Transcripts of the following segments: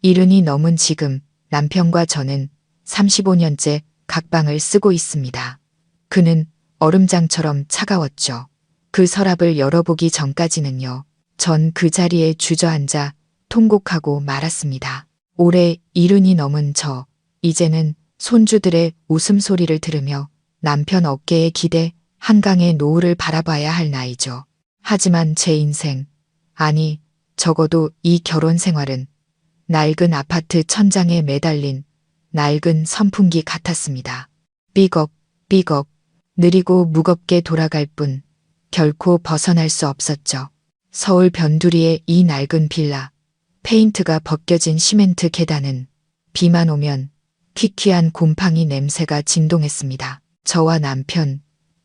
70이 넘은 지금 남편과 저는 35년째 각방을 쓰고 있습니다. 그는 얼음장처럼 차가웠죠. 그 서랍을 열어보기 전까지는요. 전 그 자리에 주저앉아 통곡하고 말았습니다. 올해 70이 넘은 저, 이제는 손주들의 웃음소리를 들으며 남편 어깨에 기대 한강의 노을을 바라봐야 할 나이죠. 하지만 제 인생, 아니 적어도 이 결혼 생활은 낡은 아파트 천장에 매달린 낡은 선풍기 같았습니다. 삐걱 삐걱 느리고 무겁게 돌아갈 뿐 결코 벗어날 수 없었죠. 서울 변두리의 이 낡은 빌라, 페인트가 벗겨진 시멘트 계단은 비만 오면 퀴퀴한 곰팡이 냄새가 진동했습니다. 저와 남편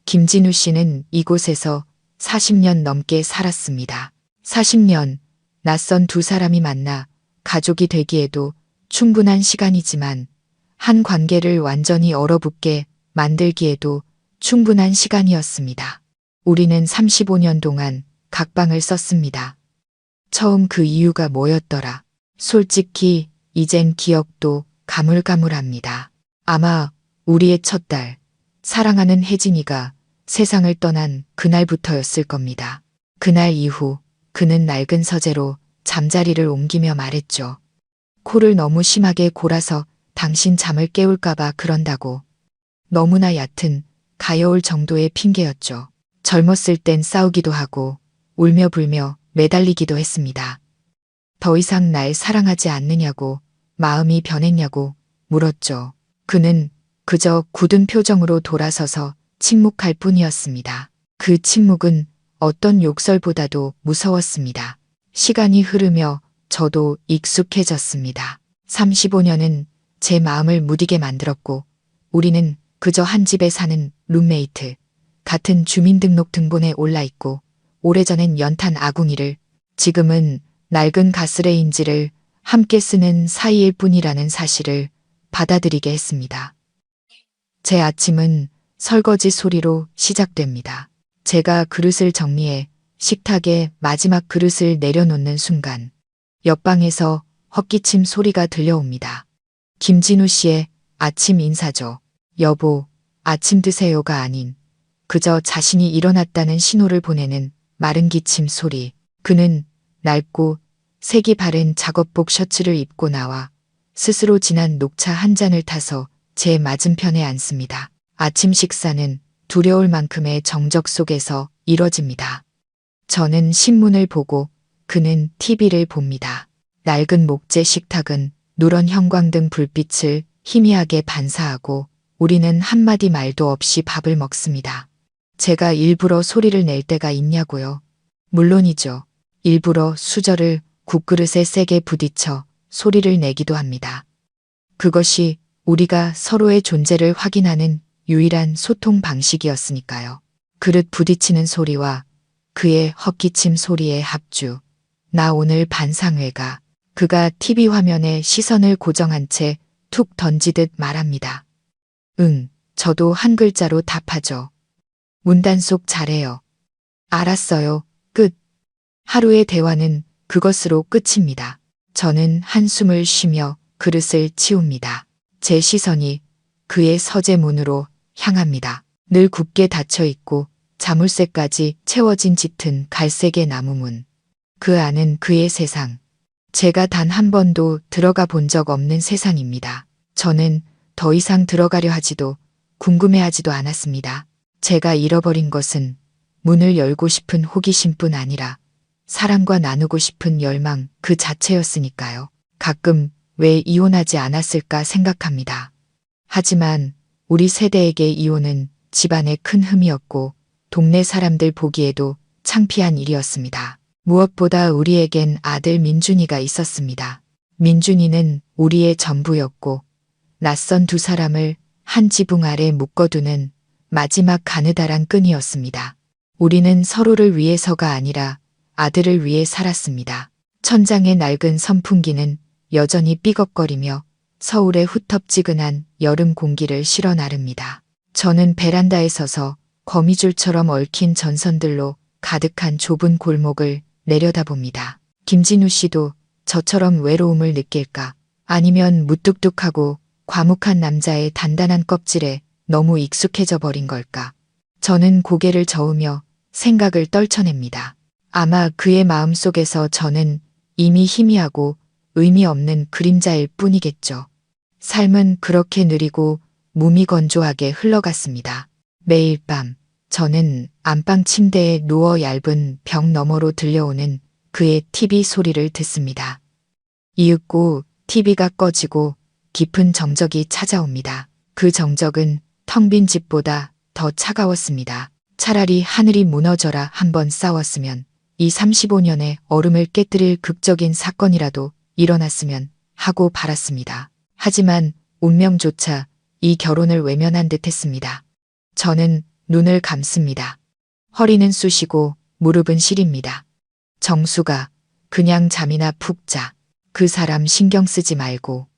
김진우 씨는 이곳에서 40년 넘게 살았습니다. 40년, 낯선 두 사람이 만나 가족이 되기에도 충분한 시간이지만 한 관계를 완전히 얼어붙게 만들기에도 충분한 시간이었습니다. 우리는 35년 동안 각방을 썼습니다. 처음 그 이유가 뭐였더라. 솔직히 이젠 기억도 가물가물합니다. 아마 우리의 첫 딸, 사랑하는 혜진이가 세상을 떠난 그날부터였을 겁니다. 그날 이후 그는 낡은 서재로 잠자리를 옮기며 말했죠. 코를 너무 심하게 골아서 당신 잠을 깨울까봐 그런다고. 너무나 얕은 가여울 정도의 핑계였죠. 젊었을 땐 싸우기도 하고 울며 불며 매달리기도 했습니다. 더 이상 날 사랑하지 않느냐고, 마음이 변했냐고 물었죠. 그는 그저 굳은 표정으로 돌아서서 침묵할 뿐이었습니다. 그 침묵은 어떤 욕설보다도 무서웠습니다. 시간이 흐르며 저도 익숙해졌습니다. 35년은 제 마음을 무디게 만들었고 우리는 그저 한 집에 사는 룸메이트, 같은 주민등록 등본에 올라있고 오래전엔 연탄 아궁이를, 지금은 낡은 가스레인지를 함께 쓰는 사이일 뿐이라는 사실을 받아들이게 했습니다. 제 아침은 설거지 소리로 시작됩니다. 제가 그릇을 정리해 식탁에 마지막 그릇을 내려놓는 순간 옆방에서 헛기침 소리가 들려옵니다. 김진우 씨의 아침 인사죠. 여보, 아침 드세요가 아닌 그저 자신이 일어났다는 신호를 보내는 마른 기침 소리. 그는 낡고 색이 바른 작업복 셔츠를 입고 나와 스스로 진한 녹차 한 잔을 타서 제 맞은편에 앉습니다. 아침 식사는 두려울 만큼의 정적 속에서 이뤄집니다. 저는 신문을 보고 그는 TV를 봅니다. 낡은 목재 식탁은 누런 형광등 불빛을 희미하게 반사하고 우리는 한마디 말도 없이 밥을 먹습니다. 제가 일부러 소리를 낼 때가 있냐고요? 물론이죠. 일부러 수저를 국그릇에 세게 부딪혀 소리를 내기도 합니다. 그것이 우리가 서로의 존재를 확인하는 유일한 소통 방식이었으니까요. 그릇 부딪히는 소리와 그의 헛기침 소리의 합주. 나 오늘 반상회가. 그가 TV 화면에 시선을 고정한 채 툭 던지듯 말합니다. 응, 저도 한 글자로 답하죠. 문단속 잘해요. 알았어요. 끝. 하루의 대화는 그것으로 끝입니다. 저는 한숨을 쉬며 그릇을 치웁니다. 제 시선이 그의 서재 문으로 향합니다. 늘 굳게 닫혀 있고 자물쇠까지 채워진 짙은 갈색의 나무문. 그 안은 그의 세상. 제가 단 한 번도 들어가 본 적 없는 세상입니다. 저는 더 이상 들어가려 하지도 궁금해하지도 않았습니다. 제가 잃어버린 것은 문을 열고 싶은 호기심뿐 아니라 사랑과 나누고 싶은 열망 그 자체였으니까요. 가끔 왜 이혼하지 않았을까 생각합니다. 하지만 우리 세대에게 이혼은 집안의 큰 흠이었고 동네 사람들 보기에도 창피한 일이었습니다. 무엇보다 우리에겐 아들 민준이가 있었습니다. 민준이는 우리의 전부였고 낯선 두 사람을 한 지붕 아래 묶어두는 마지막 가느다란 끈이었습니다. 우리는 서로를 위해서가 아니라 아들을 위해 살았습니다. 천장의 낡은 선풍기는 여전히 삐걱거리며 서울의 후텁지근한 여름 공기를 실어 나릅니다. 저는 베란다에 서서 거미줄처럼 얽힌 전선들로 가득한 좁은 골목을 내려다봅니다. 김진우 씨도 저처럼 외로움을 느낄까? 아니면 무뚝뚝하고 과묵한 남자의 단단한 껍질에 너무 익숙해져 버린 걸까? 저는 고개를 저으며 생각을 떨쳐냅니다. 아마 그의 마음속에서 저는 이미 희미하고 의미 없는 그림자일 뿐이겠죠. 삶은 그렇게 느리고 무미건조하게 흘러갔습니다. 매일 밤 저는 안방 침대에 누워 얇은 벽 너머로 들려오는 그의 TV 소리를 듣습니다. 이윽고 TV가 꺼지고 깊은 정적이 찾아옵니다. 그 정적은 텅 빈 집보다 더 차가웠습니다. 차라리 하늘이 무너져라 한번 싸웠으면, 이 35년의 얼음을 깨뜨릴 극적인 사건이라도 일어났으면 하고 바랐습니다. 하지만 운명조차 이 결혼을 외면한 듯 했습니다. 저는 눈을 감습니다. 허리는 쑤시고 무릎은 시립니다. 정수가, 그냥 잠이나 푹 자. 그 사람 신경 쓰지 말고.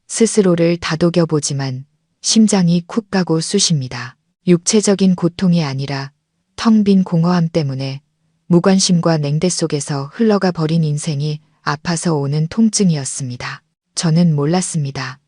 스스로를 다독여보지만 심장이 쿡 가고 쑤십니다. 육체적인 고통이 아니라 텅 빈 공허함 때문에 무관심과 냉대 속에서 흘러가 버린 인생이 아파서 오는 통증이었습니다. 저는 몰랐습니다.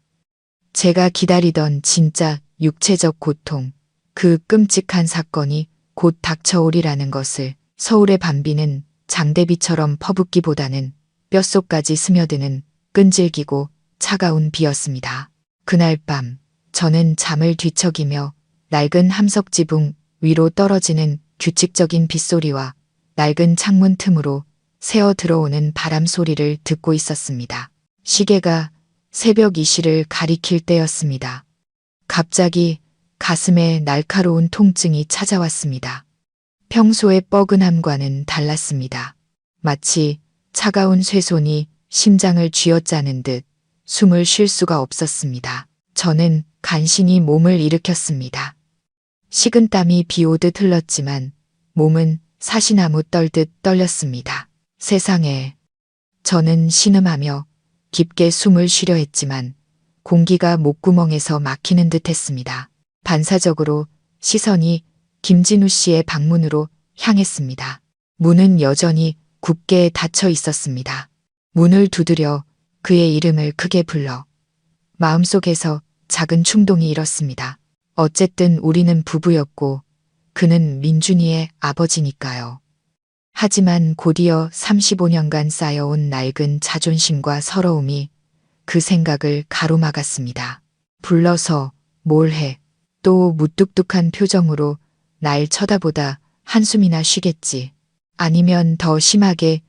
제가 기다리던 진짜 육체적 고통, 그 끔찍한 사건이 곧 닥쳐오리라는 것을. 서울의 밤비는 장대비처럼 퍼붓기보다는 뼛속까지 스며드는 끈질기고 차가운 비였습니다. 그날 밤 저는 잠을 뒤척이며 낡은 함석지붕 위로 떨어지는 규칙적인 빗소리와 낡은 창문 틈으로 새어 들어오는 바람 소리를 듣고 있었습니다. 시계가 새벽 2시를 가리킬 때였습니다. 갑자기 가슴에 날카로운 통증이 찾아왔습니다. 평소의 뻐근함과는 달랐습니다. 마치 차가운 쇠손이 심장을 쥐어짜는 듯 숨을 쉴 수가 없었습니다. 저는 간신히 몸을 일으켰습니다. 식은땀이 비오듯 흘렀지만 몸은 사시나무 떨듯 떨렸습니다. 세상에. 저는 신음하며 깊게 숨을 쉬려 했지만 공기가 목구멍에서 막히는 듯 했습니다. 반사적으로 시선이 김진우 씨의 방문으로 향했습니다. 문은 여전히 굳게 닫혀 있었습니다. 문을 두드려 그의 이름을 크게 불러 마음속에서 작은 충동이 일었습니다. 어쨌든 우리는 부부였고 그는 민준이의 아버지니까요. 하지만 곧이어 35년간 쌓여온 낡은 자존심과 서러움이 그 생각을 가로막았습니다. 불러서 뭘 해? 또 무뚝뚝한 표정으로 날 쳐다보다 한숨이나 쉬겠지. 아니면 더 심하게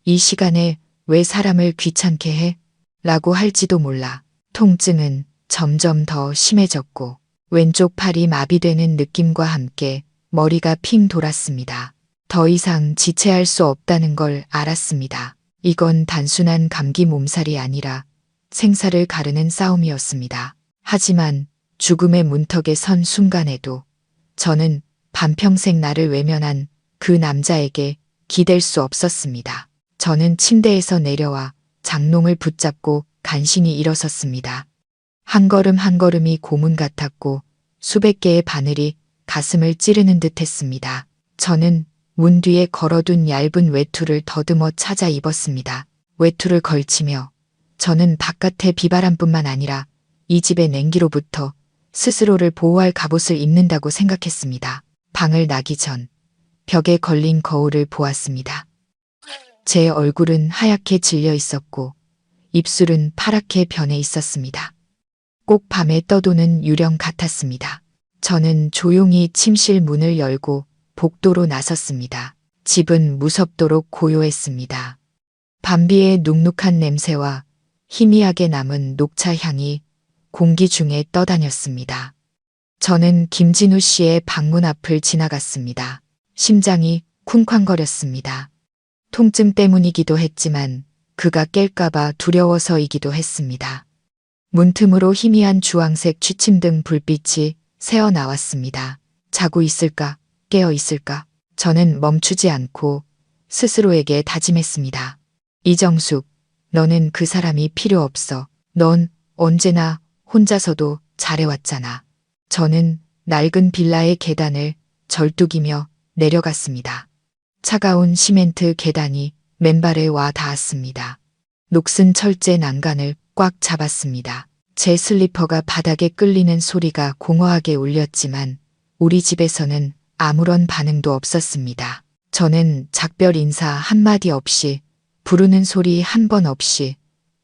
이 시간에 왜 사람을 귀찮게 해? 라고 할지도 몰라. 통증은 점점 더 심해졌고 왼쪽 팔이 마비되는 느낌과 함께 머리가 핑 돌았습니다. 더 이상 지체할 수 없다는 걸 알았습니다. 이건 단순한 감기 몸살이 아니라 생사를 가르는 싸움이었습니다. 하지만 죽음의 문턱에 선 순간에도 저는 반평생 나를 외면한 그 남자에게 기댈 수 없었습니다. 저는 침대에서 내려와 장롱을 붙잡고 간신히 일어섰습니다. 한 걸음 한 걸음이 고문 같았고 수백 개의 바늘이 가슴을 찌르는 듯 했습니다. 저는 문 뒤에 걸어둔 얇은 외투를 더듬어 찾아 입었습니다. 외투를 걸치며 저는 바깥의 비바람뿐만 아니라 이 집의 냉기로부터 스스로를 보호할 갑옷을 입는다고 생각했습니다. 방을 나기 전 벽에 걸린 거울을 보았습니다. 제 얼굴은 하얗게 질려 있었고 입술은 파랗게 변해 있었습니다. 꼭 밤에 떠도는 유령 같았습니다. 저는 조용히 침실 문을 열고 복도로 나섰습니다. 집은 무섭도록 고요했습니다. 밤비의 눅눅한 냄새와 희미하게 남은 녹차 향이 공기 중에 떠다녔습니다. 저는 김진우 씨의 방문 앞을 지나갔습니다. 심장이 쿵쾅거렸습니다. 통증 때문이기도 했지만 그가 깰까봐 두려워서이기도 했습니다. 문틈으로 희미한 주황색 취침등 불빛이 새어 나왔습니다. 자고 있을까? 깨어 있을까? 저는 멈추지 않고 스스로에게 다짐했습니다. 이정숙, 너는 그 사람이 필요 없어. 넌 언제나 혼자서도 잘해왔잖아. 저는 낡은 빌라의 계단을 절뚝이며 내려갔습니다. 차가운 시멘트 계단이 맨발에 와 닿았습니다. 녹슨 철제 난간을 꽉 잡았습니다. 제 슬리퍼가 바닥에 끌리는 소리가 공허하게 울렸지만 우리 집에서는 아무런 반응도 없었습니다. 저는 작별 인사 한마디 없이 부르는 소리 한 번 없이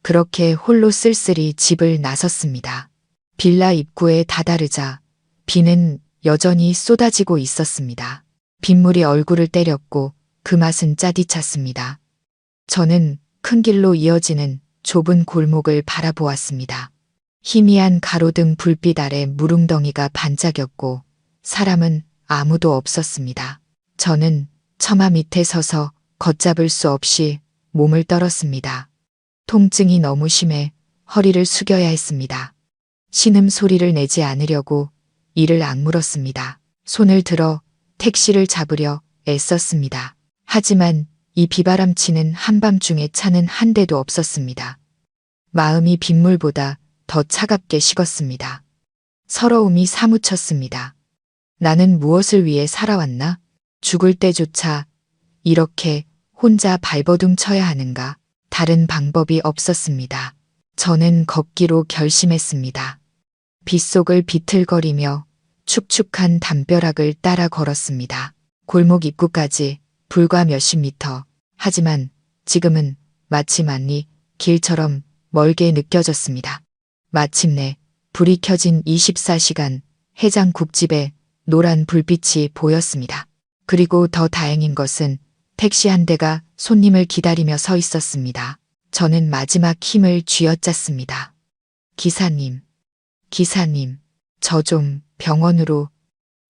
그렇게 홀로 쓸쓸히 집을 나섰습니다. 빌라 입구에 다다르자 비는 여전히 쏟아지고 있었습니다. 빗물이 얼굴을 때렸고 그 맛은 짜디찼습니다. 저는 큰 길로 이어지는 좁은 골목을 바라보았습니다. 희미한 가로등 불빛 아래 무릉덩이가 반짝였고 사람은 아무도 없었습니다. 저는 처마 밑에 서서 걷잡을 수 없이 몸을 떨었습니다. 통증이 너무 심해 허리를 숙여야 했습니다. 신음 소리를 내지 않으려고 이를 악물었습니다. 손을 들어 택시를 잡으려 애썼습니다. 하지만 이 비바람치는 한밤중에 차는 한 대도 없었습니다. 마음이 빗물보다 더 차갑게 식었습니다. 서러움이 사무쳤습니다. 나는 무엇을 위해 살아왔나? 죽을 때조차 이렇게 혼자 발버둥 쳐야 하는가? 다른 방법이 없었습니다. 저는 걷기로 결심했습니다. 빗속을 비틀거리며 축축한 담벼락을 따라 걸었습니다. 골목 입구까지 불과 몇십 미터. 하지만 지금은 마치 만리 길처럼 멀게 느껴졌습니다. 마침내 불이 켜진 24시간 해장국집에 노란 불빛이 보였습니다. 그리고 더 다행인 것은 택시 한 대가 손님을 기다리며 서 있었습니다. 저는 마지막 힘을 쥐어짰습니다. 기사님, 기사님, 저 좀 병원으로.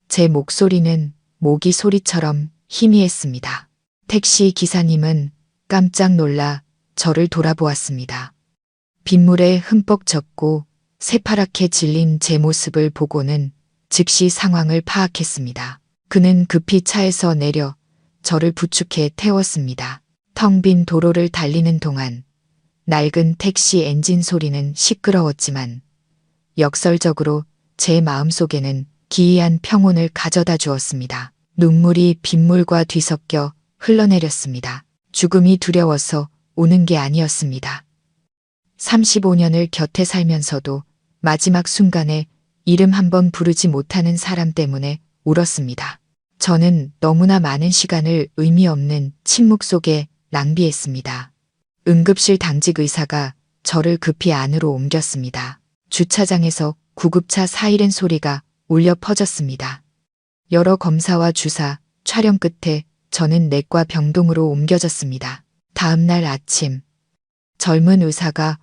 제 목소리는 모기 소리처럼 희미했습니다. 택시 기사님은 깜짝 놀라 저를 돌아보았습니다. 빗물에 흠뻑 젖고 새파랗게 질린 제 모습을 보고는 즉시 상황을 파악했습니다. 그는 급히 차에서 내려 저를 부축해 태웠습니다. 텅 빈 도로를 달리는 동안 낡은 택시 엔진 소리는 시끄러웠지만 역설적으로 제 마음속에는 기이한 평온을 가져다 주었습니다. 눈물이 빗물과 뒤섞여 흘러내렸습니다. 죽음이 두려워서 우는 게 아니었습니다. 35년을 곁에 살면서도 마지막 순간에 이름 한번 부르지 못하는 사람 때문에 울었습니다. 저는 너무나 많은 시간을 의미 없는 침묵 속에 낭비했습니다. 응급실 당직 의사가 저를 급히 안으로 옮겼습니다. 주차장에서 구급차 사이렌 소리가 울려 퍼졌습니다. 여러 검사와 주사, 촬영 끝에 저는 내과 병동으로 옮겨졌습니다. 다음 날 아침, 젊은 의사가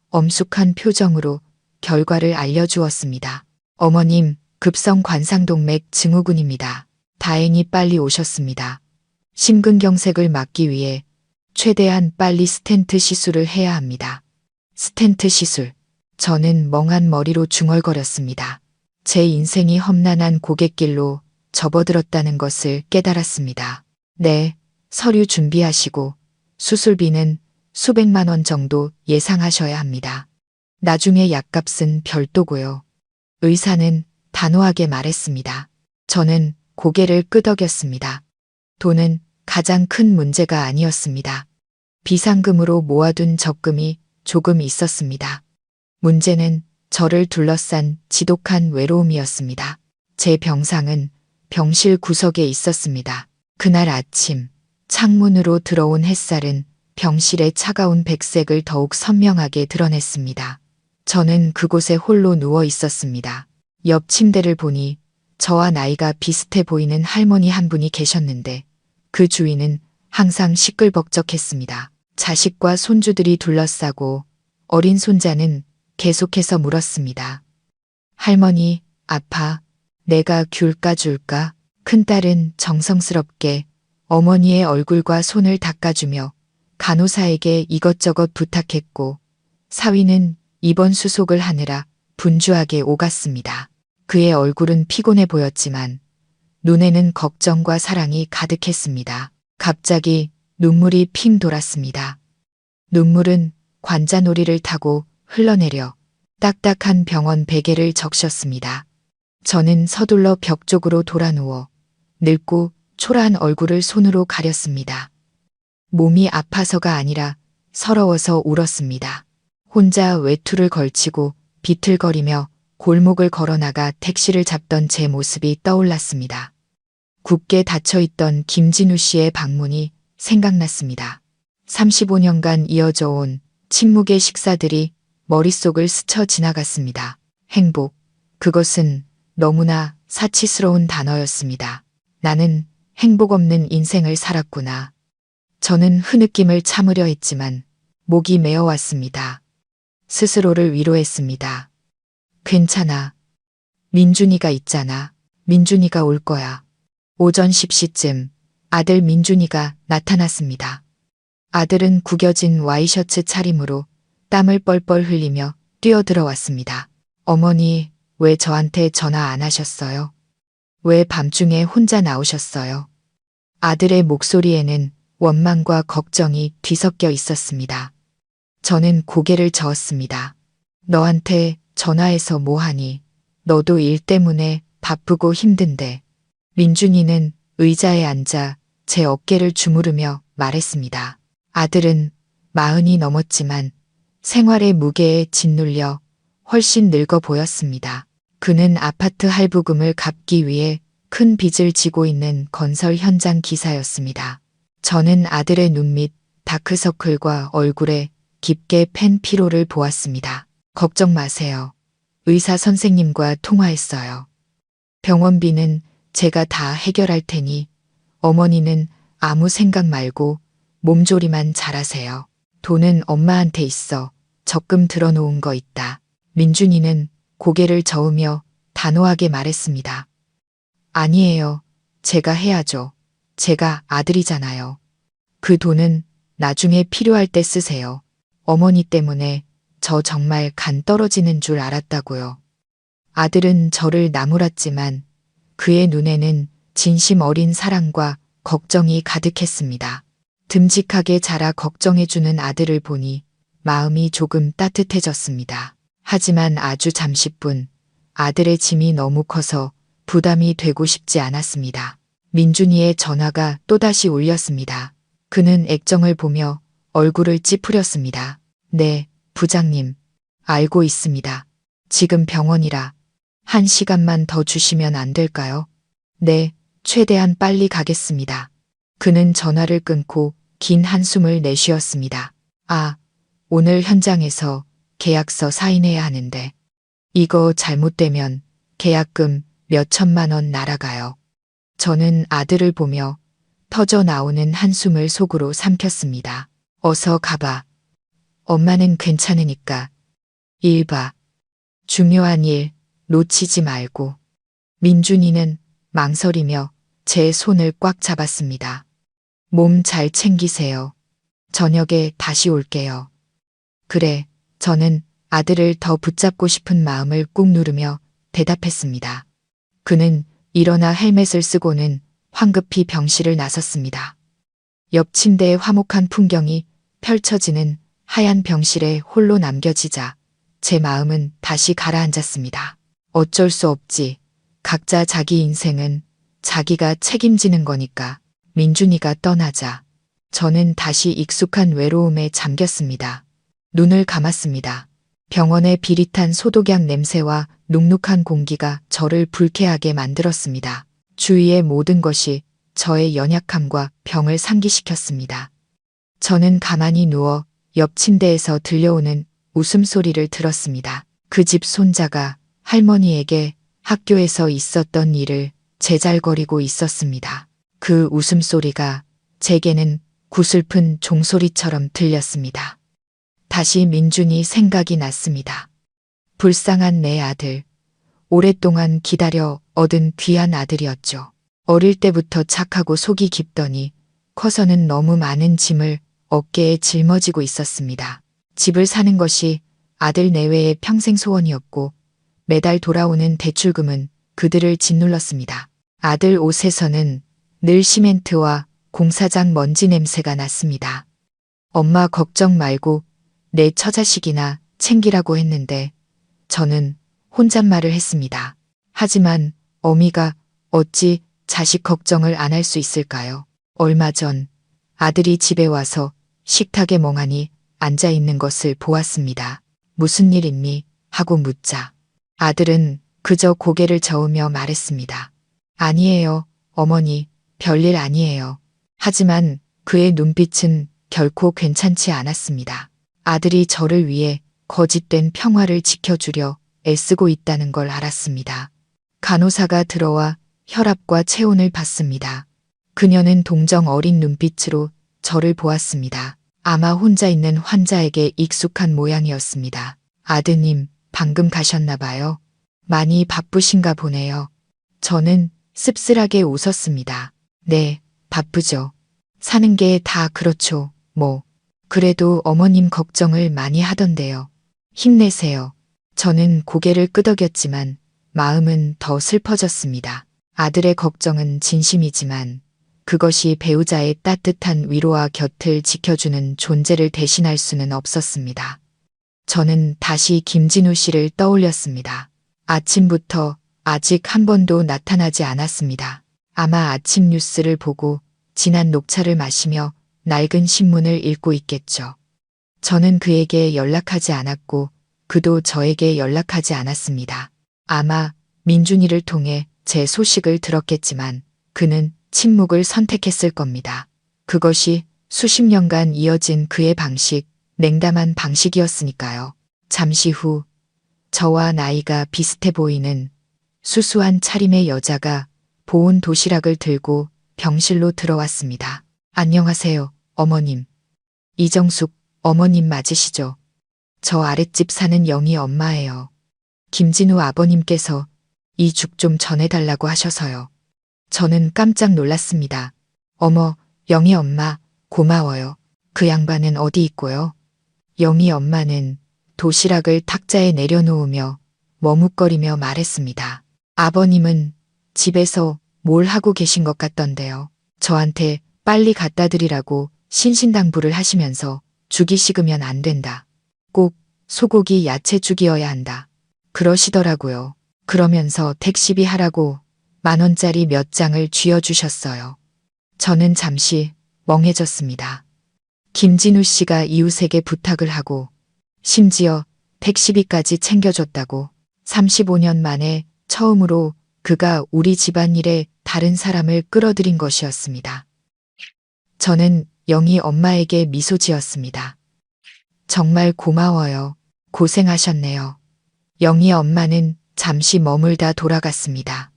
엄숙한 표정으로 결과를 알려주었습니다. 어머님, 급성 관상동맥 증후군입니다. 다행히 빨리 오셨습니다. 심근경색을 막기 위해 최대한 빨리 스텐트 시술을 해야 합니다. 스텐트 시술. 저는 멍한 머리로 중얼거렸습니다. 제 인생이 험난한 고갯길로 접어들었다는 것을 깨달았습니다. 네, 서류 준비하시고 수술비는 수백만 원 정도 예상하셔야 합니다. 나중에 약값은 별도고요. 의사는 단호하게 말했습니다. 저는 고개를 끄덕였습니다. 돈은 가장 큰 문제가 아니었습니다. 비상금으로 모아둔 적금이 조금 있었습니다. 문제는 저를 둘러싼 지독한 외로움이었습니다. 제 병상은 병실 구석에 있었습니다. 그날 아침 창문으로 들어온 햇살은 병실의 차가운 백색을 더욱 선명하게 드러냈습니다. 저는 그곳에 홀로 누워 있었습니다. 옆 침대를 보니 저와 나이가 비슷해 보이는 할머니 한 분이 계셨는데 그 주위는 항상 시끌벅적했습니다. 자식과 손주들이 둘러싸고 어린 손자는 계속해서 물었습니다. 할머니, 아파. 내가 귤 까줄까? 큰딸은 정성스럽게 어머니의 얼굴과 손을 닦아주며 간호사에게 이것저것 부탁했고 사위는 입원 수속을 하느라 분주하게 오갔습니다. 그의 얼굴은 피곤해 보였지만 눈에는 걱정과 사랑이 가득했습니다. 갑자기 눈물이 핑 돌았습니다. 눈물은 관자놀이를 타고 흘러내려 딱딱한 병원 베개를 적셨습니다. 저는 서둘러 벽 쪽으로 돌아누워 늙고 초라한 얼굴을 손으로 가렸습니다. 몸이 아파서가 아니라 서러워서 울었습니다. 혼자 외투를 걸치고 비틀거리며 골목을 걸어나가 택시를 잡던 제 모습이 떠올랐습니다. 굳게 닫혀있던 김진우 씨의 방문이 생각났습니다. 35년간 이어져 온 침묵의 식사들이 머릿속을 스쳐 지나갔습니다. 행복, 그것은 너무나 사치스러운 단어였습니다. 나는 행복 없는 인생을 살았구나. 저는 흐느낌을 참으려 했지만 목이 메어왔습니다. 스스로를 위로했습니다. 괜찮아. 민준이가 있잖아. 민준이가 올 거야. 오전 10시쯤 아들 민준이가 나타났습니다. 아들은 구겨진 와이셔츠 차림으로 땀을 뻘뻘 흘리며 뛰어들어왔습니다. 어머니, 왜 저한테 전화 안 하셨어요? 왜 밤중에 혼자 나오셨어요? 아들의 목소리에는 원망과 걱정이 뒤섞여 있었습니다. 저는 고개를 저었습니다. 너한테 전화해서 뭐하니? 너도 일 때문에 바쁘고 힘든데. 민준이는 의자에 앉아 제 어깨를 주무르며 말했습니다. 아들은 40이 넘었지만 생활의 무게에 짓눌려 훨씬 늙어 보였습니다. 그는 아파트 할부금을 갚기 위해 큰 빚을 지고 있는 건설 현장 기사였습니다. 저는 아들의 눈 밑 다크서클과 얼굴에 깊게 팬 피로를 보았습니다. 걱정 마세요. 의사 선생님과 통화했어요. 병원비는 제가 다 해결할 테니 어머니는 아무 생각 말고 몸조리만 잘하세요. 돈은 엄마한테 있어. 적금 들어놓은 거 있다. 민준이는 고개를 저으며 단호하게 말했습니다. 아니에요. 제가 해야죠. 제가 아들이잖아요. 그 돈은 나중에 필요할 때 쓰세요. 어머니 때문에 저 정말 간 떨어지는 줄 알았다고요. 아들은 저를 나무랐지만 그의 눈에는 진심 어린 사랑과 걱정이 가득했습니다. 듬직하게 자라 걱정해주는 아들을 보니 마음이 조금 따뜻해졌습니다. 하지만 아주 잠시뿐 아들의 짐이 너무 커서 부담이 되고 싶지 않았습니다. 민준이의 전화가 또다시 울렸습니다. 그는 액정을 보며 얼굴을 찌푸렸습니다. 네, 부장님. 알고 있습니다. 지금 병원이라 1시간만 더 주시면 안 될까요? 네, 최대한 빨리 가겠습니다. 그는 전화를 끊고 긴 한숨을 내쉬었습니다. 아, 오늘 현장에서 계약서 사인해야 하는데 이거 잘못되면 계약금 몇 천만 원 날아가요. 저는 아들을 보며 터져 나오는 한숨을 속으로 삼켰습니다. 어서 가봐. 엄마는 괜찮으니까. 일 봐. 중요한 일 놓치지 말고. 민준이는 망설이며 제 손을 꽉 잡았습니다. 몸 잘 챙기세요. 저녁에 다시 올게요. 그래, 저는 아들을 더 붙잡고 싶은 마음을 꾹 누르며 대답했습니다. 그는 일어나 헬멧을 쓰고는 황급히 병실을 나섰습니다. 옆 침대의 화목한 풍경이 펼쳐지는 하얀 병실에 홀로 남겨지자 제 마음은 다시 가라앉았습니다. 어쩔 수 없지. 각자 자기 인생은 자기가 책임지는 거니까. 민준이가 떠나자 저는 다시 익숙한 외로움에 잠겼습니다. 눈을 감았습니다. 병원의 비릿한 소독약 냄새와 눅눅한 공기가 저를 불쾌하게 만들었습니다. 주위의 모든 것이 저의 연약함과 병을 상기시켰습니다. 저는 가만히 누워 옆 침대에서 들려오는 웃음소리를 들었습니다. 그 집 손자가 할머니에게 학교에서 있었던 일을 제잘거리고 있었습니다. 그 웃음소리가 제게는 구슬픈 종소리처럼 들렸습니다. 다시 민준이 생각이 났습니다. 불쌍한 내 아들. 오랫동안 기다려 얻은 귀한 아들이었죠. 어릴 때부터 착하고 속이 깊더니 커서는 너무 많은 짐을 어깨에 짊어지고 있었습니다. 집을 사는 것이 아들 내외의 평생 소원이었고 매달 돌아오는 대출금은 그들을 짓눌렀습니다. 아들 옷에서는 늘 시멘트와 공사장 먼지 냄새가 났습니다. 엄마 걱정 말고 내 처자식이나 챙기라고 했는데 저는 혼잣말을 했습니다. 하지만 어미가 어찌 자식 걱정을 안 할 수 있을까요? 얼마 전 아들이 집에 와서 식탁에 멍하니 앉아 있는 것을 보았습니다. 무슨 일 있니? 하고 묻자 아들은 그저 고개를 저으며 말했습니다. 아니에요, 어머니, 별일 아니에요. 하지만 그의 눈빛은 결코 괜찮지 않았습니다. 아들이 저를 위해 거짓된 평화를 지켜주려 애쓰고 있다는 걸 알았습니다. 간호사가 들어와 혈압과 체온을 봤습니다. 그녀는 동정 어린 눈빛으로 저를 보았습니다. 아마 혼자 있는 환자에게 익숙한 모양이었습니다. 아드님, 방금 가셨나 봐요. 많이 바쁘신가 보네요. 저는 씁쓸하게 웃었습니다. 네, 바쁘죠. 사는 게 다 그렇죠, 뭐. 그래도 어머님 걱정을 많이 하던데요. 힘내세요. 저는 고개를 끄덕였지만 마음은 더 슬퍼졌습니다. 아들의 걱정은 진심이지만 그것이 배우자의 따뜻한 위로와 곁을 지켜주는 존재를 대신할 수는 없었습니다. 저는 다시 김진우 씨를 떠올렸습니다. 아침부터 아직 한 번도 나타나지 않았습니다. 아마 아침 뉴스를 보고 진한 녹차를 마시며 낡은 신문을 읽고 있겠죠. 저는 그에게 연락하지 않았고 그도 저에게 연락하지 않았습니다. 아마 민준이를 통해 제 소식을 들었겠지만 그는 침묵을 선택했을 겁니다. 그것이 수십 년간 이어진 그의 방식, 냉담한 방식이었으니까요. 잠시 후 저와 나이가 비슷해 보이는 수수한 차림의 여자가 보온 도시락을 들고 병실로 들어왔습니다. 안녕하세요, 어머님. 이정숙 어머님 맞으시죠? 저 아랫집 사는 영희 엄마예요. 김진우 아버님께서 이 죽 좀 전해달라고 하셔서요. 저는 깜짝 놀랐습니다. 어머, 영희 엄마, 고마워요. 그 양반은 어디 있고요? 영희 엄마는 도시락을 탁자에 내려놓으며 머뭇거리며 말했습니다. 아버님은 집에서 뭘 하고 계신 것 같던데요. 저한테 빨리 갖다 드리라고 신신당부를 하시면서 죽이 식으면 안 된다. 꼭 소고기 야채죽이어야 한다. 그러시더라고요. 그러면서 택시비 하라고 10,000원짜리 몇 장을 쥐어주셨어요. 저는 잠시 멍해졌습니다. 김진우 씨가 이웃에게 부탁을 하고 심지어 택시비까지 챙겨줬다고 35년 만에 처음으로 그가 우리 집안일에 다른 사람을 끌어들인 것이었습니다. 저는 영희 엄마에게 미소 지었습니다. 정말 고마워요. 고생하셨네요. 영희 엄마는 잠시 머물다 돌아갔습니다.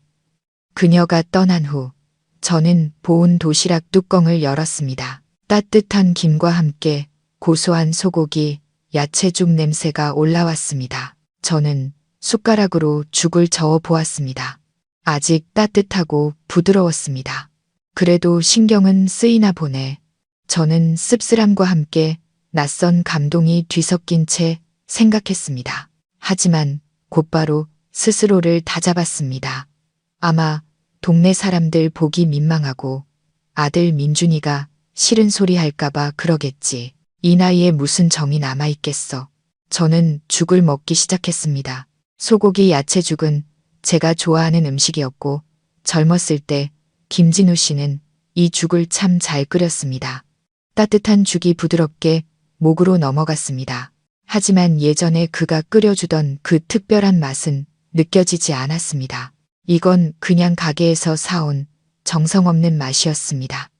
그녀가 떠난 후 저는 보온 도시락 뚜껑을 열었습니다. 따뜻한 김과 함께 고소한 소고기, 야채죽 냄새가 올라왔습니다. 저는 숟가락으로 죽을 저어 보았습니다. 아직 따뜻하고 부드러웠습니다. 그래도 신경은 쓰이나 보네. 저는 씁쓸함과 함께 낯선 감동이 뒤섞인 채 생각했습니다. 하지만 곧바로 스스로를 다잡았습니다. 아마 동네 사람들 보기 민망하고 아들 민준이가 싫은 소리 할까봐 그러겠지. 이 나이에 무슨 정이 남아있겠어. 저는 죽을 먹기 시작했습니다. 소고기 야채죽은 제가 좋아하는 음식이었고 젊었을 때 김진우 씨는 이 죽을 참 잘 끓였습니다. 따뜻한 죽이 부드럽게 목으로 넘어갔습니다. 하지만 예전에 그가 끓여주던 그 특별한 맛은 느껴지지 않았습니다. 이건 그냥 가게에서 사온 정성 없는 맛이었습니다.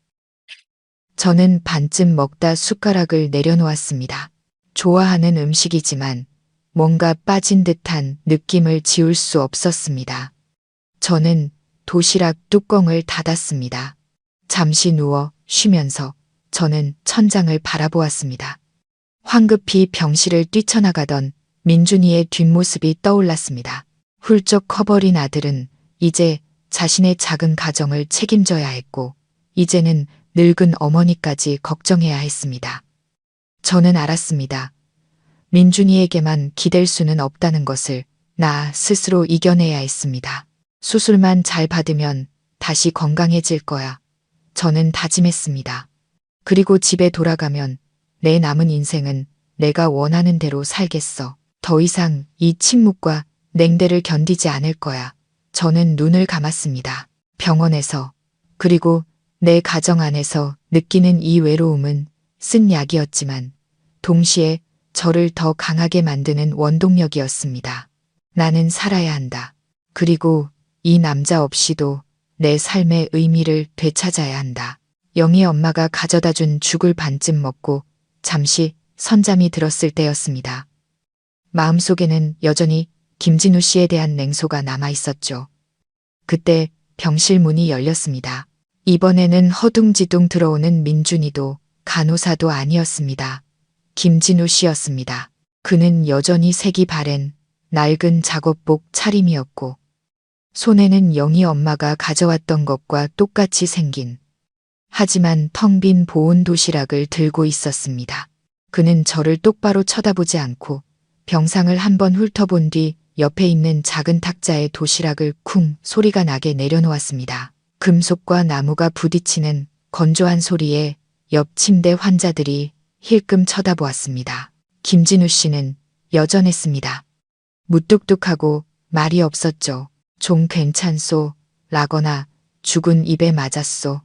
저는 반쯤 먹다 숟가락을 내려놓았습니다. 좋아하는 음식이지만 뭔가 빠진 듯한 느낌을 지울 수 없었습니다. 저는 도시락 뚜껑을 닫았습니다. 잠시 누워 쉬면서 저는 천장을 바라보았습니다. 황급히 병실을 뛰쳐나가던 민준이의 뒷모습이 떠올랐습니다. 훌쩍 커버린 아들은 이제 자신의 작은 가정을 책임져야 했고 이제는 늙은 어머니까지 걱정해야 했습니다. 저는 알았습니다. 민준이에게만 기댈 수는 없다는 것을 나 스스로 이겨내야 했습니다. 수술만 잘 받으면 다시 건강해질 거야. 저는 다짐했습니다. 그리고 집에 돌아가면 내 남은 인생은 내가 원하는 대로 살겠어. 더 이상 이 침묵과 냉대를 견디지 않을 거야. 저는 눈을 감았습니다. 병원에서 그리고 내 가정 안에서 느끼는 이 외로움은 쓴 약이었지만 동시에 저를 더 강하게 만드는 원동력이었습니다. 나는 살아야 한다. 그리고 이 남자 없이도 내 삶의 의미를 되찾아야 한다. 영희 엄마가 가져다 준 죽을 반쯤 먹고 잠시 선잠이 들었을 때였습니다. 마음속에는 여전히 김진우 씨에 대한 냉소가 남아 있었죠. 그때 병실 문이 열렸습니다. 이번에는 허둥지둥 들어오는 민준이도 간호사도 아니었습니다. 김진우 씨였습니다. 그는 여전히 색이 바랜 낡은 작업복 차림이었고 손에는 영희 엄마가 가져왔던 것과 똑같이 생긴 하지만 텅 빈 보온 도시락을 들고 있었습니다. 그는 저를 똑바로 쳐다보지 않고 병상을 한번 훑어본 뒤 옆에 있는 작은 탁자에 도시락을 쿵 소리가 나게 내려놓았습니다. 금속과 나무가 부딪히는 건조한 소리에 옆 침대 환자들이 힐끔 쳐다보았습니다. 김진우 씨는 여전했습니다. 무뚝뚝하고 말이 없었죠. 좀 괜찮소 라거나 죽은 입에 맞았소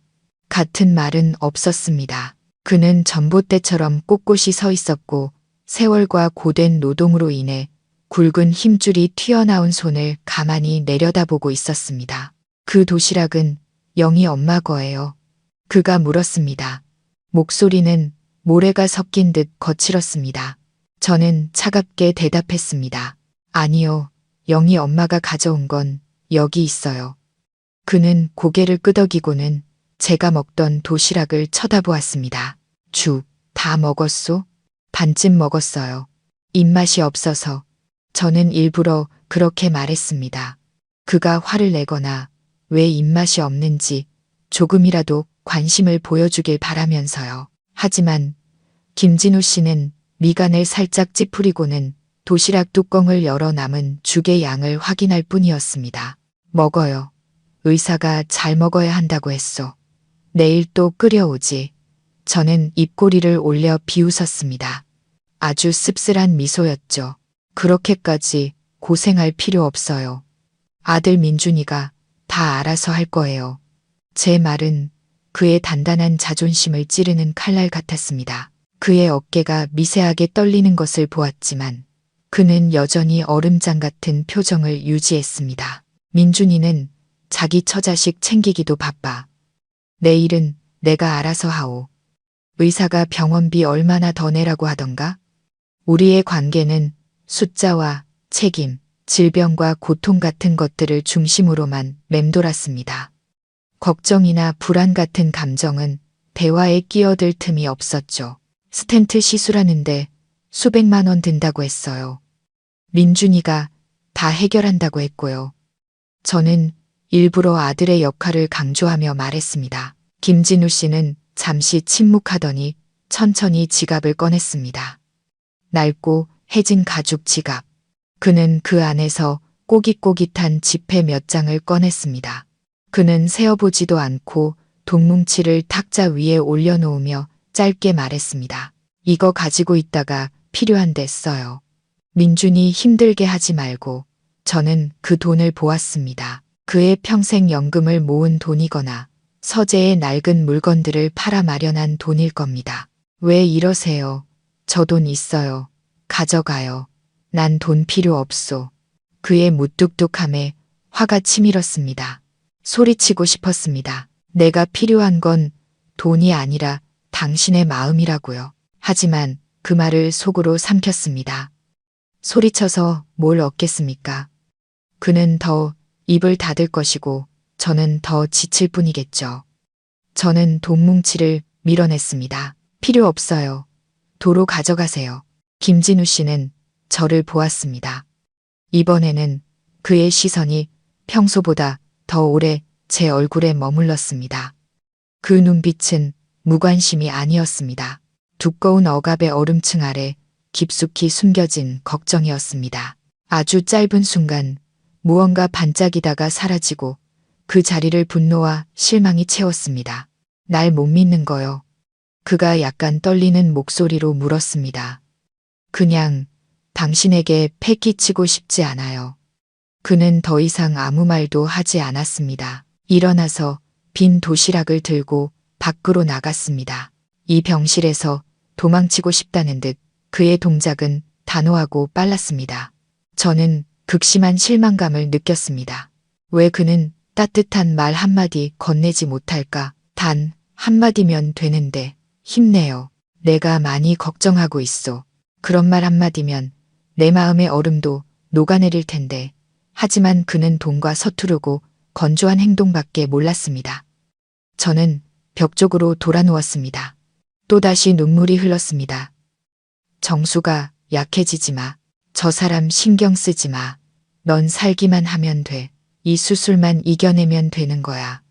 같은 말은 없었습니다. 그는 전봇대처럼 꼿꼿이 서 있었고 세월과 고된 노동으로 인해 굵은 힘줄이 튀어나온 손을 가만히 내려다보고 있었습니다. 그 도시락은 영희 엄마 거예요. 그가 물었습니다. 목소리는 모래가 섞인 듯 거칠었습니다. 저는 차갑게 대답했습니다. 아니요, 영희 엄마가 가져온 건 여기 있어요. 그는 고개를 끄덕이고는 제가 먹던 도시락을 쳐다보았습니다. 죽, 다 먹었소? 반쯤 먹었어요. 입맛이 없어서. 저는 일부러 그렇게 말했습니다. 그가 화를 내거나 왜 입맛이 없는지 조금이라도 관심을 보여주길 바라면서요. 하지만 김진우 씨는 미간을 살짝 찌푸리고는 도시락 뚜껑을 열어 남은 죽의 양을 확인할 뿐이었습니다. 먹어요. 의사가 잘 먹어야 한다고 했소. 내일 또 끓여오지. 저는 입꼬리를 올려 비웃었습니다. 아주 씁쓸한 미소였죠. 그렇게까지 고생할 필요 없어요. 아들 민준이가 다 알아서 할 거예요. 제 말은 그의 단단한 자존심을 찌르는 칼날 같았습니다. 그의 어깨가 미세하게 떨리는 것을 보았지만 그는 여전히 얼음장 같은 표정을 유지했습니다. 민준이는 자기 처자식 챙기기도 바빠. 내일은 내가 알아서 하오. 의사가 병원비 얼마나 더 내라고 하던가? 우리의 관계는 숫자와 책임, 질병과 고통 같은 것들을 중심으로만 맴돌았습니다. 걱정이나 불안 같은 감정은 대화에 끼어들 틈이 없었죠. 스텐트 시술하는데 수백만 원 든다고 했어요. 민준이가 다 해결한다고 했고요. 저는 일부러 아들의 역할을 강조하며 말했습니다. 김진우 씨는 잠시 침묵하더니 천천히 지갑을 꺼냈습니다. 낡고 해진 가죽 지갑. 그는 그 안에서 꼬깃꼬깃한 지폐 몇 장을 꺼냈습니다. 그는 세어보지도 않고 돈뭉치를 탁자 위에 올려놓으며 짧게 말했습니다. 이거 가지고 있다가 필요한 데 써요. 민준이 힘들게 하지 말고. 저는 그 돈을 보았습니다. 그의 평생 연금을 모은 돈이거나 서재의 낡은 물건들을 팔아 마련한 돈일 겁니다. 왜 이러세요? 저 돈 있어요. 가져가요. 난 돈 필요 없소. 그의 무뚝뚝함에 화가 치밀었습니다. 소리치고 싶었습니다. 내가 필요한 건 돈이 아니라 당신의 마음이라고요. 하지만 그 말을 속으로 삼켰습니다. 소리쳐서 뭘 얻겠습니까? 그는 더 입을 닫을 것이고 저는 더 지칠 뿐이겠죠. 저는 돈뭉치를 밀어냈습니다. 필요 없어요. 도로 가져가세요. 김진우 씨는 저를 보았습니다. 이번에는 그의 시선이 평소보다 더 오래 제 얼굴에 머물렀습니다. 그 눈빛은 무관심이 아니었습니다. 두꺼운 억압의 얼음층 아래 깊숙이 숨겨진 걱정이었습니다. 아주 짧은 순간 무언가 반짝이다가 사라지고 그 자리를 분노와 실망이 채웠습니다. 날 못 믿는 거요. 그가 약간 떨리는 목소리로 물었습니다. 그냥 당신에게 패 끼치고 싶지 않아요. 그는 더 이상 아무 말도 하지 않았습니다. 일어나서 빈 도시락을 들고 밖으로 나갔습니다. 이 병실에서 도망치고 싶다는 듯 그의 동작은 단호하고 빨랐습니다. 저는 극심한 실망감을 느꼈습니다. 왜 그는 따뜻한 말 한마디 건네지 못할까? 단 한마디면 되는데 힘내요. 내가 많이 걱정하고 있어. 그런 말 한마디면 내 마음의 얼음도 녹아내릴 텐데. 하지만 그는 돈과 서투르고 건조한 행동밖에 몰랐습니다. 저는 벽 쪽으로 돌아 누웠습니다. 또다시 눈물이 흘렀습니다. 정수가 약해지지 마. 저 사람 신경 쓰지 마. 넌 살기만 하면 돼. 이 수술만 이겨내면 되는 거야.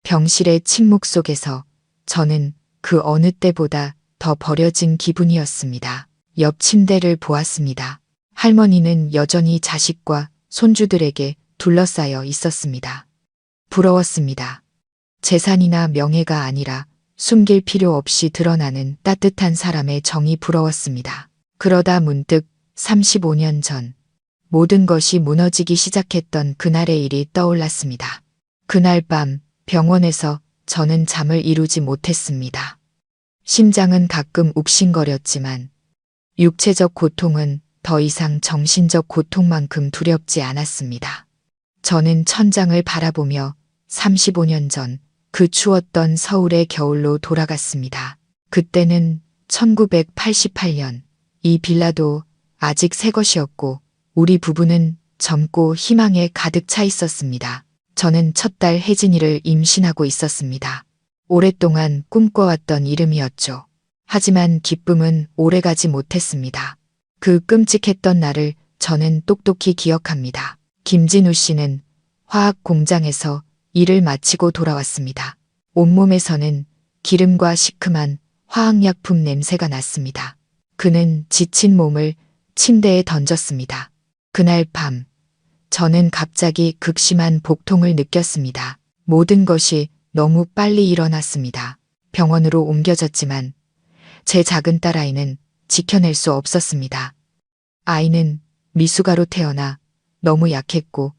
병실의 침묵 속에서 저는 그 어느 때보다 더 버려진 기분이었습니다. 옆 침대를 보았습니다. 할머니는 여전히 자식과 손주들에게 둘러싸여 있었습니다. 부러웠습니다. 재산이나 명예가 아니라 숨길 필요 없이 드러나는 따뜻한 사람의 정이 부러웠습니다. 그러다 문득 35년 전 모든 것이 무너지기 시작했던 그날의 일이 떠올랐습니다. 그날 밤 병원에서 저는 잠을 이루지 못했습니다. 심장은 가끔 욱신거렸지만 육체적 고통은 더 이상 정신적 고통만큼 두렵지 않았습니다. 저는 천장을 바라보며 35년 전 그 추웠던 서울의 겨울로 돌아갔습니다. 그때는 1988년 이 빌라도 아직 새 것이었고 우리 부부는 젊고 희망에 가득 차 있었습니다. 저는 첫 딸 혜진이를 임신하고 있었습니다. 오랫동안 꿈꿔왔던 이름이었죠. 하지만 기쁨은 오래가지 못했습니다. 그 끔찍했던 날을 저는 똑똑히 기억합니다. 김진우 씨는 화학 공장에서 일을 마치고 돌아왔습니다. 온몸에서는 기름과 시큼한 화학약품 냄새가 났습니다. 그는 지친 몸을 침대에 던졌습니다. 그날 밤 저는 갑자기 극심한 복통을 느꼈습니다. 모든 것이 너무 빨리 일어났습니다. 병원으로 옮겨졌지만 제 작은 딸아이는 지켜낼 수 없었습니다. 아이는 미숙아로 태어나 너무 약했고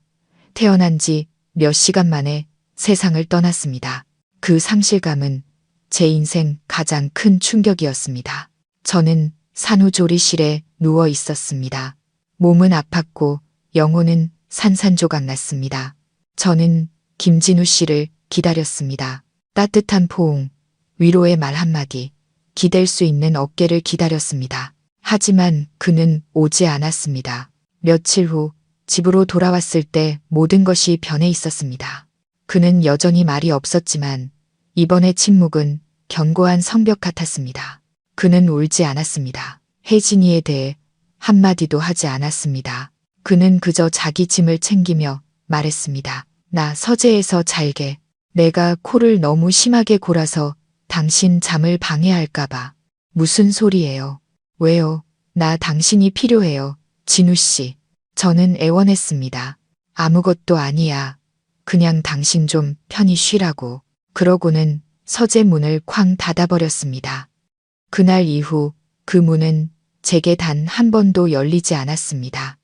태어난 지 몇 시간 만에 세상을 떠났습니다. 그 상실감은 제 인생 가장 큰 충격이었습니다. 저는 산후조리실에 누워 있었습니다. 몸은 아팠고 영혼은 산산조각 났습니다. 저는 김진우 씨를 기다렸습니다. 따뜻한 포옹, 위로의 말 한마디, 기댈 수 있는 어깨를 기다렸습니다. 하지만 그는 오지 않았습니다. 며칠 후 집으로 돌아왔을 때 모든 것이 변해 있었습니다. 그는 여전히 말이 없었지만 이번의 침묵은 견고한 성벽 같았습니다. 그는 울지 않았습니다. 혜진이에 대해 한마디도 하지 않았습니다. 그는 그저 자기 짐을 챙기며 말했습니다. 나 서재에서 잘게. 내가 코를 너무 심하게 골아서 당신 잠을 방해할까봐. 무슨 소리예요? 왜요? 나 당신이 필요해요. 진우 씨. 저는 애원했습니다. 아무것도 아니야. 그냥 당신 좀 편히 쉬라고. 그러고는 서재 문을 쾅 닫아버렸습니다. 그날 이후 그 문은 제게 단 한 번도 열리지 않았습니다.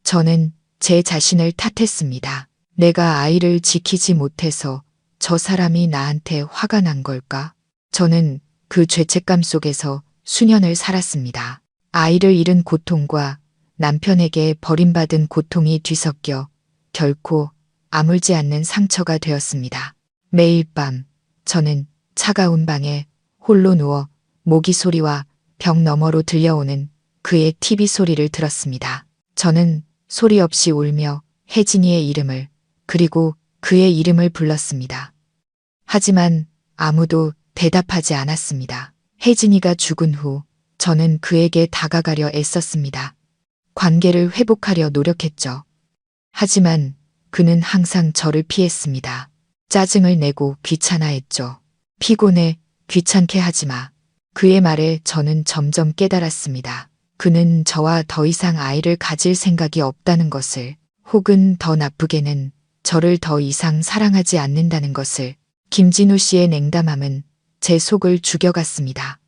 저는 제 자신을 탓했습니다. 내가 아이를 지키지 못해서 저 사람이 나한테 화가 난 걸까? 저는 그 죄책감 속에서 수년을 살았습니다. 아이를 잃은 고통과 남편에게 버림받은 고통이 뒤섞여 결코 아물지 않는 상처가 되었습니다. 매일 밤 저는 차가운 방에 홀로 누워 모기 소리와 벽 너머로 들려오는 그의 TV 소리를 들었습니다. 저는 소리 없이 울며 혜진이의 이름을 그리고 그의 이름을 불렀습니다. 하지만 아무도 대답하지 않았습니다. 혜진이가 죽은 후 저는 그에게 다가가려 애썼습니다. 관계를 회복하려 노력했죠. 하지만 그는 항상 저를 피했습니다. 짜증을 내고 귀찮아했죠. 피곤해, 귀찮게 하지 마. 그의 말에 저는 점점 깨달았습니다. 그는 저와 더 이상 아이를 가질 생각이 없다는 것을, 혹은 더 나쁘게는 저를 더 이상 사랑하지 않는다는 것을. 김진우 씨의 냉담함은 제 속을 죽여갔습니다.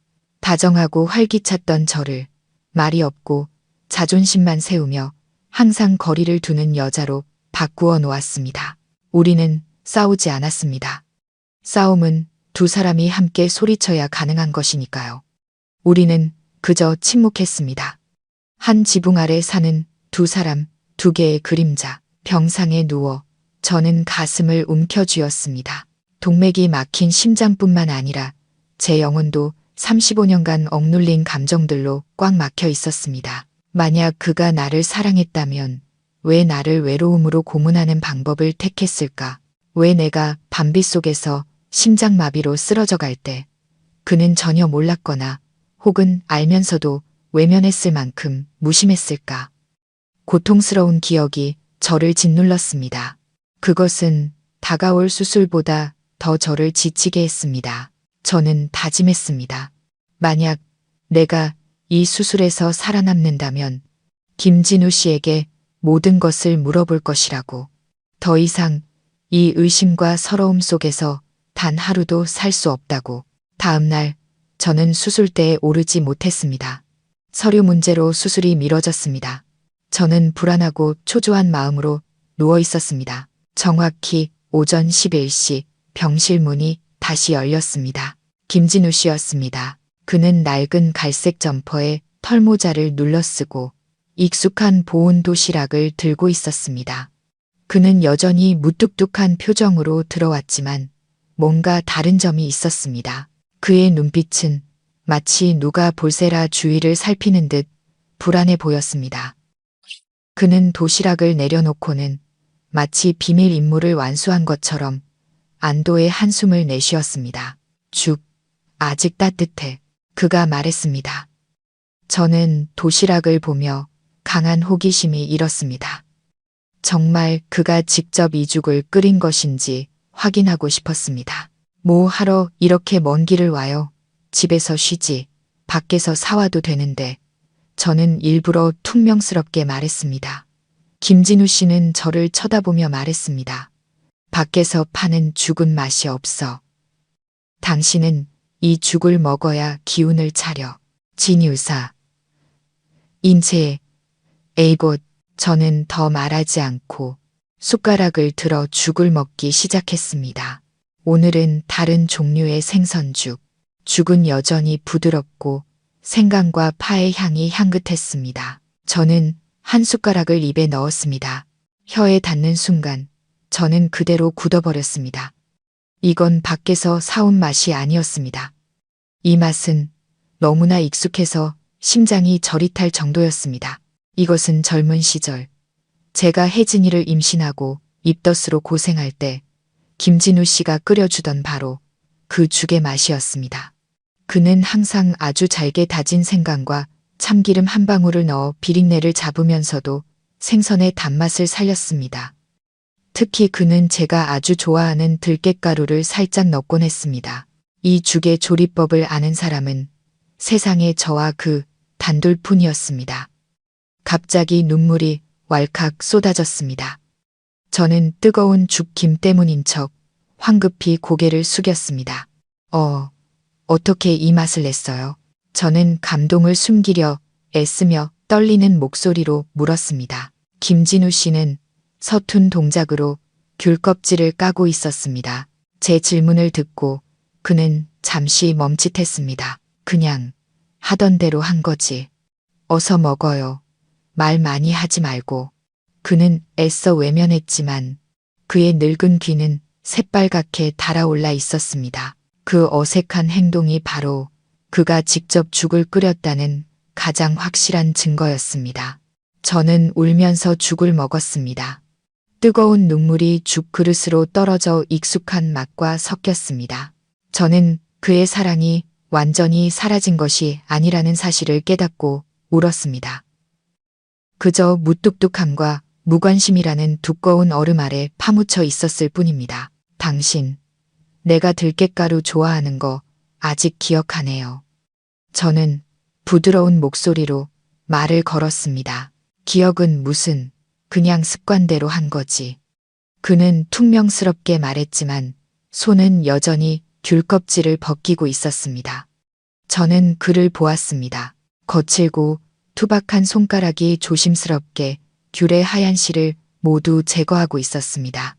다정하고 활기찼던 저를 말이 없고 자존심만 세우며 항상 거리를 두는 여자로 바꾸어 놓았습니다. 우리는 싸우지 않았습니다. 싸움은 두 사람이 함께 소리쳐야 가능한 것이니까요. 우리는 그저 침묵했습니다. 한 지붕 아래 사는 두 사람, 두 개의 그림자, 병상에 누워 저는 가슴을 움켜쥐었습니다. 동맥이 막힌 심장뿐만 아니라 제 영혼도 35년간 억눌린 감정들로 꽉 막혀 있었습니다. 만약 그가 나를 사랑했다면 왜 나를 외로움으로 고문하는 방법을 택했을까? 왜 내가 밤비 속에서 심장마비로 쓰러져 갈 때 그는 전혀 몰랐거나 혹은 알면서도 외면했을 만큼 무심했을까? 고통스러운 기억이 저를 짓눌렀습니다. 그것은 다가올 수술보다 더 저를 지치게 했습니다. 저는 다짐했습니다. 만약 내가 이 수술에서 살아남는다면 김진우 씨에게 모든 것을 물어볼 것이라고. 더 이상 이 의심과 서러움 속에서 단 하루도 살 수 없다고. 다음 날 저는 수술대에 오르지 못했습니다. 서류 문제로 수술이 미뤄졌습니다. 저는 불안하고 초조한 마음으로 누워 있었습니다. 정확히 오전 11시 병실 문이 다시 열렸습니다. 김진우 씨였습니다. 그는 낡은 갈색 점퍼에 털모자를 눌러쓰고 익숙한 보온 도시락을 들고 있었습니다. 그는 여전히 무뚝뚝한 표정으로 들어왔지만 뭔가 다른 점이 있었습니다. 그의 눈빛은 마치 누가 볼세라 주위를 살피는 듯 불안해 보였습니다. 그는 도시락을 내려놓고는 마치 비밀 임무를 완수한 것처럼 안도의 한숨을 내쉬었습니다. 죽, 아직 따뜻해. 그가 말했습니다. 저는 도시락을 보며 강한 호기심이 일었습니다. 정말 그가 직접 이 죽을 끓인 것인지 확인하고 싶었습니다. 뭐 하러 이렇게 먼 길을 와요? 집에서 쉬지, 밖에서 사와도 되는데. 저는 일부러 퉁명스럽게 말했습니다. 김진우 씨는 저를 쳐다보며 말했습니다. 밖에서 파는 죽은 맛이 없어. 당신은 이 죽을 먹어야 기운을 차려. 진유사. 인체. 에이봇. 저는 더 말하지 않고 숟가락을 들어 죽을 먹기 시작했습니다. 오늘은 다른 종류의 생선죽. 죽은 여전히 부드럽고 생강과 파의 향이 향긋했습니다. 저는 한 숟가락을 입에 넣었습니다. 혀에 닿는 순간 저는 그대로 굳어버렸습니다. 이건 밖에서 사온 맛이 아니었습니다. 이 맛은 너무나 익숙해서 심장이 저릿할 정도였습니다. 이것은 젊은 시절 제가 혜진이를 임신하고 입덧으로 고생할 때 김진우 씨가 끓여주던 바로 그 죽의 맛이었습니다. 그는 항상 아주 잘게 다진 생강과 참기름 한 방울을 넣어 비린내를 잡으면서도 생선의 단맛을 살렸습니다. 특히 그는 제가 아주 좋아하는 들깨가루를 살짝 넣곤 했습니다. 이 죽의 조리법을 아는 사람은 세상에 저와 그 단둘뿐이었습니다. 갑자기 눈물이 왈칵 쏟아졌습니다. 저는 뜨거운 죽김 때문인 척 황급히 고개를 숙였습니다. 어떻게 이 맛을 냈어요? 저는 감동을 숨기려 애쓰며 떨리는 목소리로 물었습니다. 김진우 씨는 서툰 동작으로 귤 껍질을 까고 있었습니다. 제 질문을 듣고 그는 잠시 멈칫했습니다. 그냥 하던 대로 한 거지. 어서 먹어요. 말 많이 하지 말고. 그는 애써 외면했지만 그의 늙은 귀는 새빨갛게 달아올라 있었습니다. 그 어색한 행동이 바로 그가 직접 죽을 끓였다는 가장 확실한 증거였습니다. 저는 울면서 죽을 먹었습니다. 뜨거운 눈물이 죽 그릇으로 떨어져 익숙한 맛과 섞였습니다. 저는 그의 사랑이 완전히 사라진 것이 아니라는 사실을 깨닫고 울었습니다. 그저 무뚝뚝함과 무관심이라는 두꺼운 얼음 아래 파묻혀 있었을 뿐입니다. 당신, 내가 들깨가루 좋아하는 거 아직 기억하네요. 저는 부드러운 목소리로 말을 걸었습니다. 기억은 무슨, 그냥 습관대로 한 거지. 그는 퉁명스럽게 말했지만 손은 여전히 귤 껍질을 벗기고 있었습니다. 저는 그를 보았습니다. 거칠고 투박한 손가락이 조심스럽게 귤의 하얀 실을 모두 제거하고 있었습니다.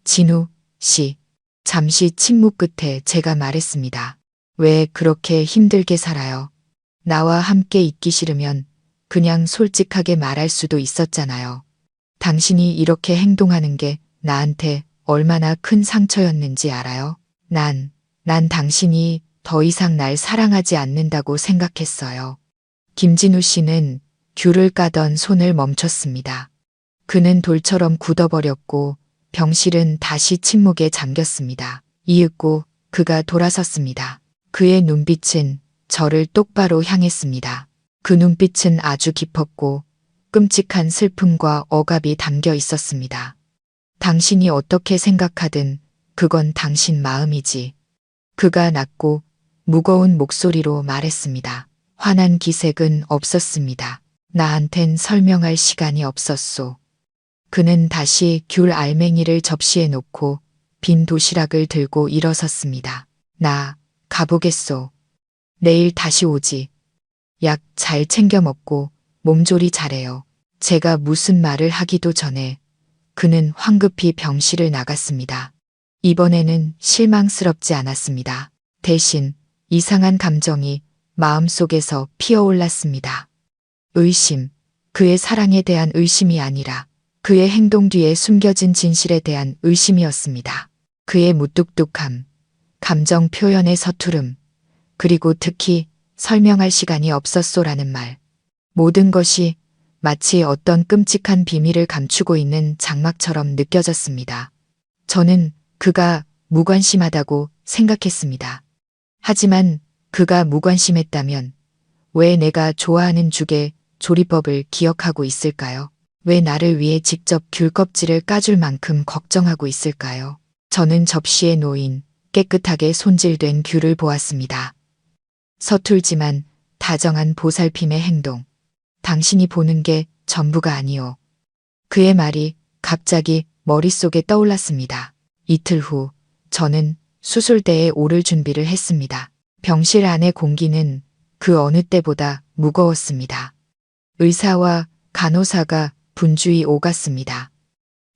진우 씨. 잠시 침묵 끝에 제가 말했습니다. 왜 그렇게 힘들게 살아요? 나와 함께 있기 싫으면 그냥 솔직하게 말할 수도 있었잖아요. 당신이 이렇게 행동하는 게 나한테 얼마나 큰 상처였는지 알아요? 난 당신이 더 이상 날 사랑하지 않는다고 생각했어요. 김진우 씨는 귤을 까던 손을 멈췄습니다. 그는 돌처럼 굳어버렸고 병실은 다시 침묵에 잠겼습니다. 이윽고 그가 돌아섰습니다. 그의 눈빛은 저를 똑바로 향했습니다. 그 눈빛은 아주 깊었고 끔찍한 슬픔과 억압이 담겨 있었습니다. 당신이 어떻게 생각하든 그건 당신 마음이지. 그가 낮고 무거운 목소리로 말했습니다. 환한 기색은 없었습니다. 나한텐 설명할 시간이 없었소. 그는 다시 귤 알맹이를 접시에 놓고 빈 도시락을 들고 일어섰습니다. 나 가보겠소. 내일 다시 오지. 약 잘 챙겨 먹고 몸조리 잘해요. 제가 무슨 말을 하기도 전에 그는 황급히 병실을 나갔습니다. 이번에는 실망스럽지 않았습니다. 대신 이상한 감정이 마음속에서 피어올랐습니다. 의심, 그의 사랑에 대한 의심이 아니라 그의 행동 뒤에 숨겨진 진실에 대한 의심이었습니다. 그의 무뚝뚝함, 감정 표현의 서투름, 그리고 특히 설명할 시간이 없었소라는 말. 모든 것이 마치 어떤 끔찍한 비밀을 감추고 있는 장막처럼 느껴졌습니다. 저는 그가 무관심하다고 생각했습니다. 하지만 그가 무관심했다면 왜 내가 좋아하는 죽의 조리법을 기억하고 있을까요? 왜 나를 위해 직접 귤 껍질을 까줄 만큼 걱정하고 있을까요? 저는 접시에 놓인 깨끗하게 손질된 귤을 보았습니다. 서툴지만 다정한 보살핌의 행동. 당신이 보는 게 전부가 아니오. 그의 말이 갑자기 머릿속에 떠올랐습니다. 이틀 후 저는 수술대에 오를 준비를 했습니다. 병실 안의 공기는 그 어느 때보다 무거웠습니다. 의사와 간호사가 분주히 오갔습니다.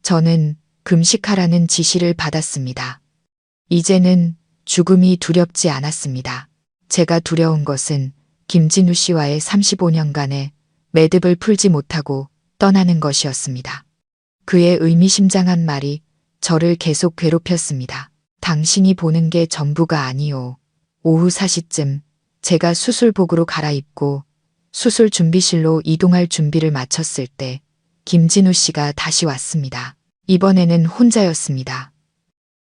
저는 금식하라는 지시를 받았습니다. 이제는 죽음이 두렵지 않았습니다. 제가 두려운 것은 김진우 씨와의 35년간의 매듭을 풀지 못하고 떠나는 것이었습니다. 그의 의미심장한 말이 저를 계속 괴롭혔습니다. 당신이 보는 게 전부가 아니오. 오후 4시쯤 제가 수술복으로 갈아입고 수술 준비실로 이동할 준비를 마쳤을 때 김진우 씨가 다시 왔습니다. 이번에는 혼자였습니다.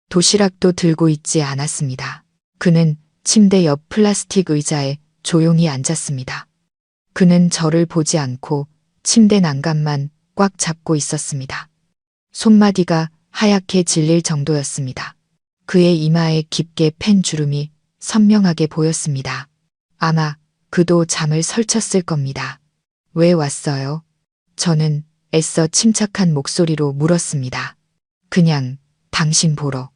도시락도 들고 있지 않았습니다. 그는 침대 옆 플라스틱 의자에 조용히 앉았습니다. 그는 저를 보지 않고 침대 난간만 꽉 잡고 있었습니다. 손마디가 하얗게 질릴 정도였습니다. 그의 이마에 깊게 팬 주름이 선명하게 보였습니다. 아마 그도 잠을 설쳤을 겁니다. 왜 왔어요? 저는 애써 침착한 목소리로 물었습니다. 그냥 당신 보러.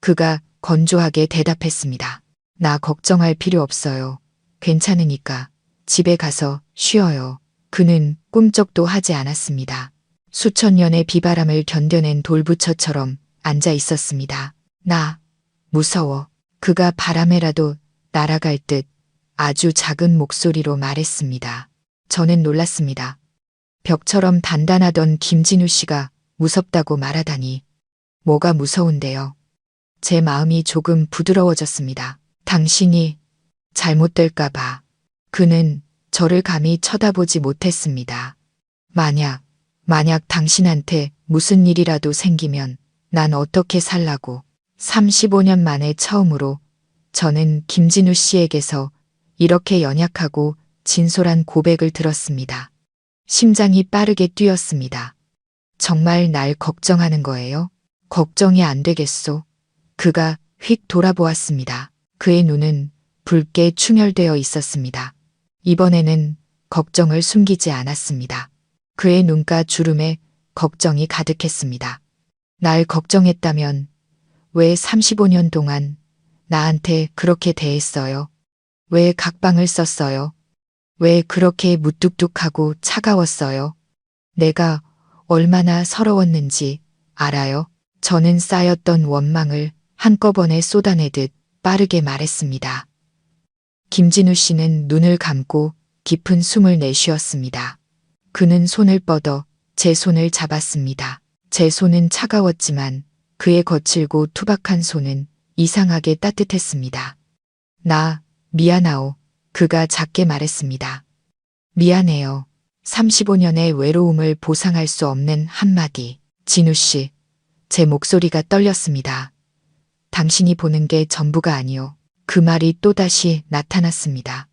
그가 건조하게 대답했습니다. 나 걱정할 필요 없어요. 괜찮으니까 집에 가서 쉬어요. 그는 꿈쩍도 하지 않았습니다. 수천 년의 비바람을 견뎌낸 돌부처처럼 앉아 있었습니다. 나 무서워. 그가 바람에라도 날아갈 듯 아주 작은 목소리로 말했습니다. 저는 놀랐습니다. 벽처럼 단단하던 김진우 씨가 무섭다고 말하다니. 뭐가 무서운데요? 제 마음이 조금 부드러워졌습니다. 당신이 잘못될까 봐. 그는 저를 감히 쳐다보지 못했습니다. 만약 당신한테 무슨 일이라도 생기면 난 어떻게 살라고. 35년 만에 처음으로 저는 김진우 씨에게서 이렇게 연약하고 진솔한 고백을 들었습니다. 심장이 빠르게 뛰었습니다. 정말 날 걱정하는 거예요? 걱정이 안 되겠소. 그가 휙 돌아보았습니다. 그의 눈은 붉게 충혈되어 있었습니다. 이번에는 걱정을 숨기지 않았습니다. 그의 눈가 주름에 걱정이 가득했습니다. 날 걱정했다면 왜 35년 동안 나한테 그렇게 대했어요? 왜 각방을 썼어요? 왜 그렇게 무뚝뚝하고 차가웠어요? 내가 얼마나 서러웠는지 알아요? 저는 쌓였던 원망을 한꺼번에 쏟아내듯 빠르게 말했습니다. 김진우 씨는 눈을 감고 깊은 숨을 내쉬었습니다. 그는 손을 뻗어 제 손을 잡았습니다. 제 손은 차가웠지만 그의 거칠고 투박한 손은 이상하게 따뜻했습니다. 나 미안하오. 그가 작게 말했습니다. 미안해요. 35년의 외로움을 보상할 수 없는 한마디. 진우 씨, 제 목소리가 떨렸습니다. 당신이 보는 게 전부가 아니오. 그 말이 또다시 나타났습니다.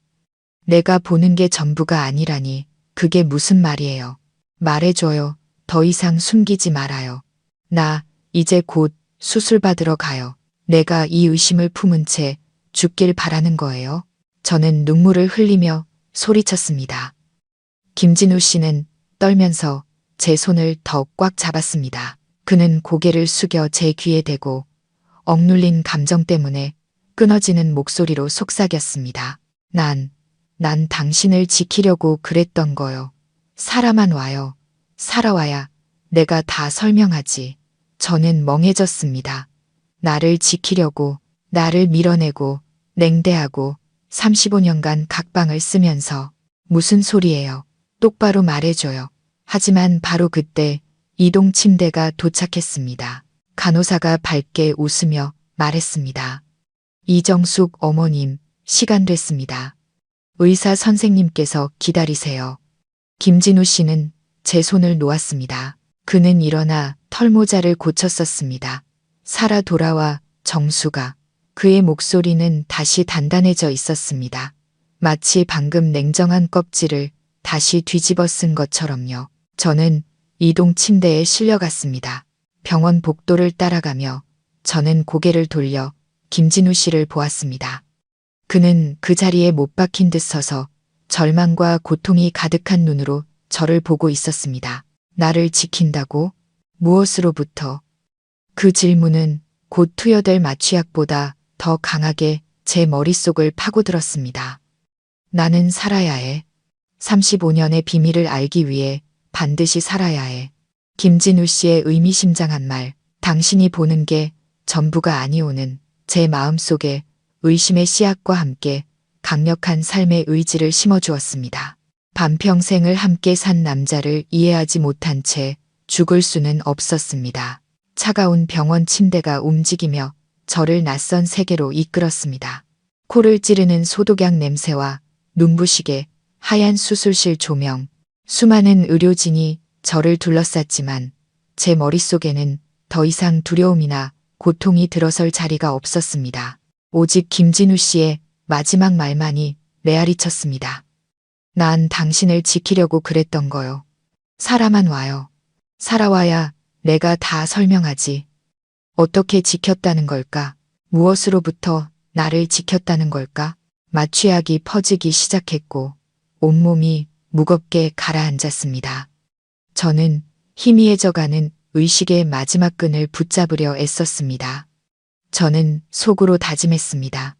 내가 보는 게 전부가 아니라니 그게 무슨 말이에요. 말해줘요. 더 이상 숨기지 말아요. 나 이제 곧 수술 받으러 가요. 내가 이 의심을 품은 채 죽길 바라는 거예요. 저는 눈물을 흘리며 소리쳤습니다. 김진우 씨는 떨면서 제 손을 더 꽉 잡았습니다. 그는 고개를 숙여 제 귀에 대고 억눌린 감정 때문에 끊어지는 목소리로 속삭였습니다. 난 당신을 지키려고 그랬던 거요. 살아만 와요. 살아와야 내가 다 설명하지. 저는 멍해졌습니다. 나를 지키려고, 나를 밀어내고, 냉대하고 35년간 각방을 쓰면서 무슨 소리예요. 똑바로 말해줘요. 하지만 바로 그때 이동 침대가 도착했습니다. 간호사가 밝게 웃으며 말했습니다. 이정숙 어머님, 시간 됐습니다. 의사 선생님께서 기다리세요. 김진우 씨는 제 손을 놓았습니다. 그는 일어나 털모자를 고쳤었습니다. 살아 돌아와 정수가. 그의 목소리는 다시 단단해져 있었습니다. 마치 방금 냉정한 껍질을 다시 뒤집어 쓴 것처럼요. 저는 이동 침대에 실려갔습니다. 병원 복도를 따라가며 저는 고개를 돌려 김진우 씨를 보았습니다. 그는 그 자리에 못 박힌 듯 서서 절망과 고통이 가득한 눈으로 저를 보고 있었습니다. 나를 지킨다고? 무엇으로부터? 그 질문은 곧 투여될 마취약보다 더 강하게 제 머릿속을 파고들었습니다. 나는 살아야 해. 35년의 비밀을 알기 위해 반드시 살아야 해. 김진우 씨의 의미심장한 말, 당신이 보는 게 전부가 아니오는 제 마음속에 의심의 씨앗과 함께 강력한 삶의 의지를 심어주었습니다. 반평생을 함께 산 남자를 이해하지 못한 채 죽을 수는 없었습니다. 차가운 병원 침대가 움직이며 저를 낯선 세계로 이끌었습니다. 코를 찌르는 소독약 냄새와 눈부시게 하얀 수술실 조명, 수많은 의료진이 저를 둘러쌌지만 제 머릿속에는 더 이상 두려움이나 고통이 들어설 자리가 없었습니다. 오직 김진우 씨의 마지막 말만이 메아리쳤습니다. 난 당신을 지키려고 그랬던 거요. 살아만 와요. 살아와야 내가 다 설명하지. 어떻게 지켰다는 걸까? 무엇으로부터 나를 지켰다는 걸까? 마취약이 퍼지기 시작했고 온몸이 무겁게 가라앉았습니다. 저는 희미해져가는 의식의 마지막 끈을 붙잡으려 애썼습니다. 저는 속으로 다짐했습니다.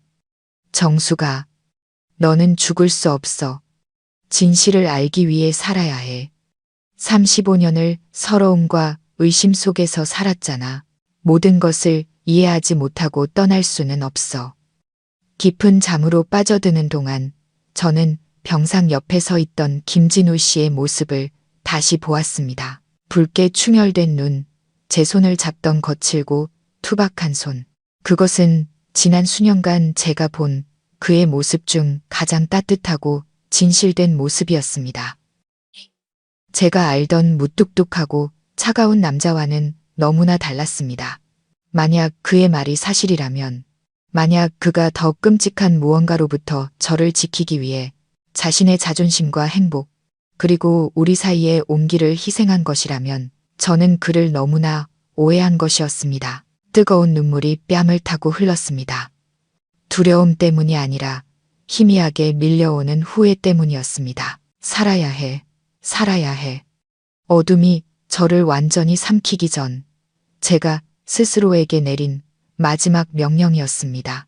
정수가, 너는 죽을 수 없어. 진실을 알기 위해 살아야 해. 35년을 서러움과 의심 속에서 살았잖아. 모든 것을 이해하지 못하고 떠날 수는 없어. 깊은 잠으로 빠져드는 동안 저는 병상 옆에 서 있던 김진우 씨의 모습을 다시 보았습니다. 붉게 충혈된 눈, 제 손을 잡던 거칠고 투박한 손. 그것은 지난 수년간 제가 본 그의 모습 중 가장 따뜻하고 진실된 모습이었습니다. 제가 알던 무뚝뚝하고 차가운 남자와는 너무나 달랐습니다. 만약 그의 말이 사실이라면, 만약 그가 더 끔찍한 무언가로부터 저를 지키기 위해 자신의 자존심과 행복, 그리고 우리 사이의 온기를 희생한 것이라면 저는 그를 너무나 오해한 것이었습니다. 뜨거운 눈물이 뺨을 타고 흘렀습니다. 두려움 때문이 아니라 희미하게 밀려오는 후회 때문이었습니다. 살아야 해. 살아야 해. 어둠이 저를 완전히 삼키기 전 제가 스스로에게 내린 마지막 명령이었습니다.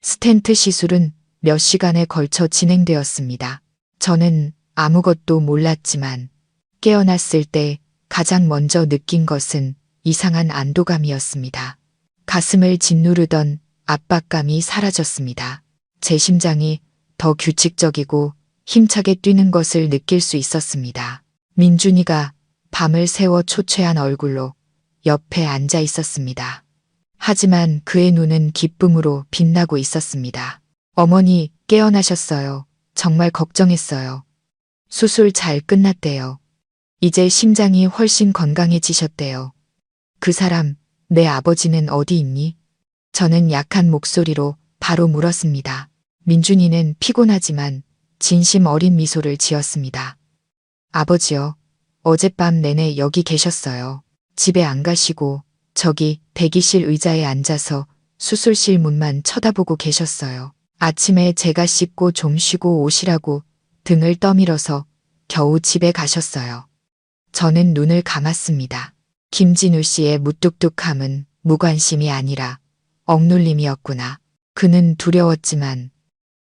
스텐트 시술은 몇 시간에 걸쳐 진행되었습니다. 저는 아무것도 몰랐지만 깨어났을 때 가장 먼저 느낀 것은 이상한 안도감이었습니다. 가슴을 짓누르던 압박감이 사라졌습니다. 제 심장이 더 규칙적이고 힘차게 뛰는 것을 느낄 수 있었습니다. 민준이가 밤을 새워 초췌한 얼굴로 옆에 앉아 있었습니다. 하지만 그의 눈은 기쁨으로 빛나고 있었습니다. 어머니 깨어나셨어요. 정말 걱정했어요. 수술 잘 끝났대요. 이제 심장이 훨씬 건강해지셨대요. 그 사람, 내 아버지는 어디 있니? 저는 약한 목소리로 바로 물었습니다. 민준이는 피곤하지만 진심 어린 미소를 지었습니다. 아버지요. 어젯밤 내내 여기 계셨어요. 집에 안 가시고 저기 대기실 의자에 앉아서 수술실 문만 쳐다보고 계셨어요. 아침에 제가 씻고 좀 쉬고 오시라고 등을 떠밀어서 겨우 집에 가셨어요. 저는 눈을 감았습니다. 김진우 씨의 무뚝뚝함은 무관심이 아니라 억눌림이었구나. 그는 두려웠지만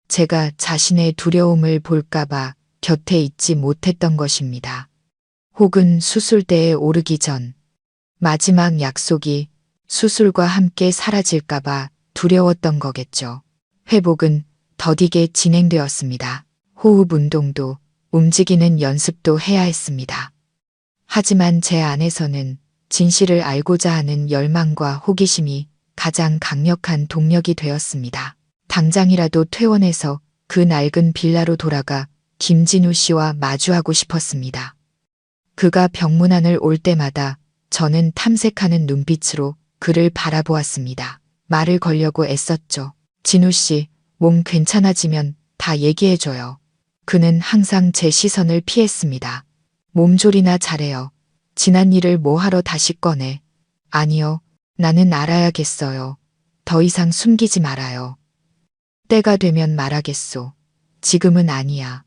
제가 자신의 두려움을 볼까봐 곁에 있지 못했던 것입니다. 혹은 수술대에 오르기 전 마지막 약속이 수술과 함께 사라질까봐 두려웠던 거겠죠. 회복은 더디게 진행되었습니다. 호흡 운동도 움직이는 연습도 해야 했습니다. 하지만 제 안에서는 진실을 알고자 하는 열망과 호기심이 가장 강력한 동력이 되었습니다. 당장이라도 퇴원해서 그 낡은 빌라로 돌아가 김진우 씨와 마주하고 싶었습니다. 그가 병문안을 올 때마다 저는 탐색하는 눈빛으로 그를 바라보았습니다. 말을 걸려고 애썼죠. 진우 씨, 몸 괜찮아지면 다 얘기해줘요. 그는 항상 제 시선을 피했습니다. 몸조리나 잘해요. 지난 일을 뭐하러 다시 꺼내. 아니요, 나는 알아야겠어요. 더 이상 숨기지 말아요. 때가 되면 말하겠소. 지금은 아니야.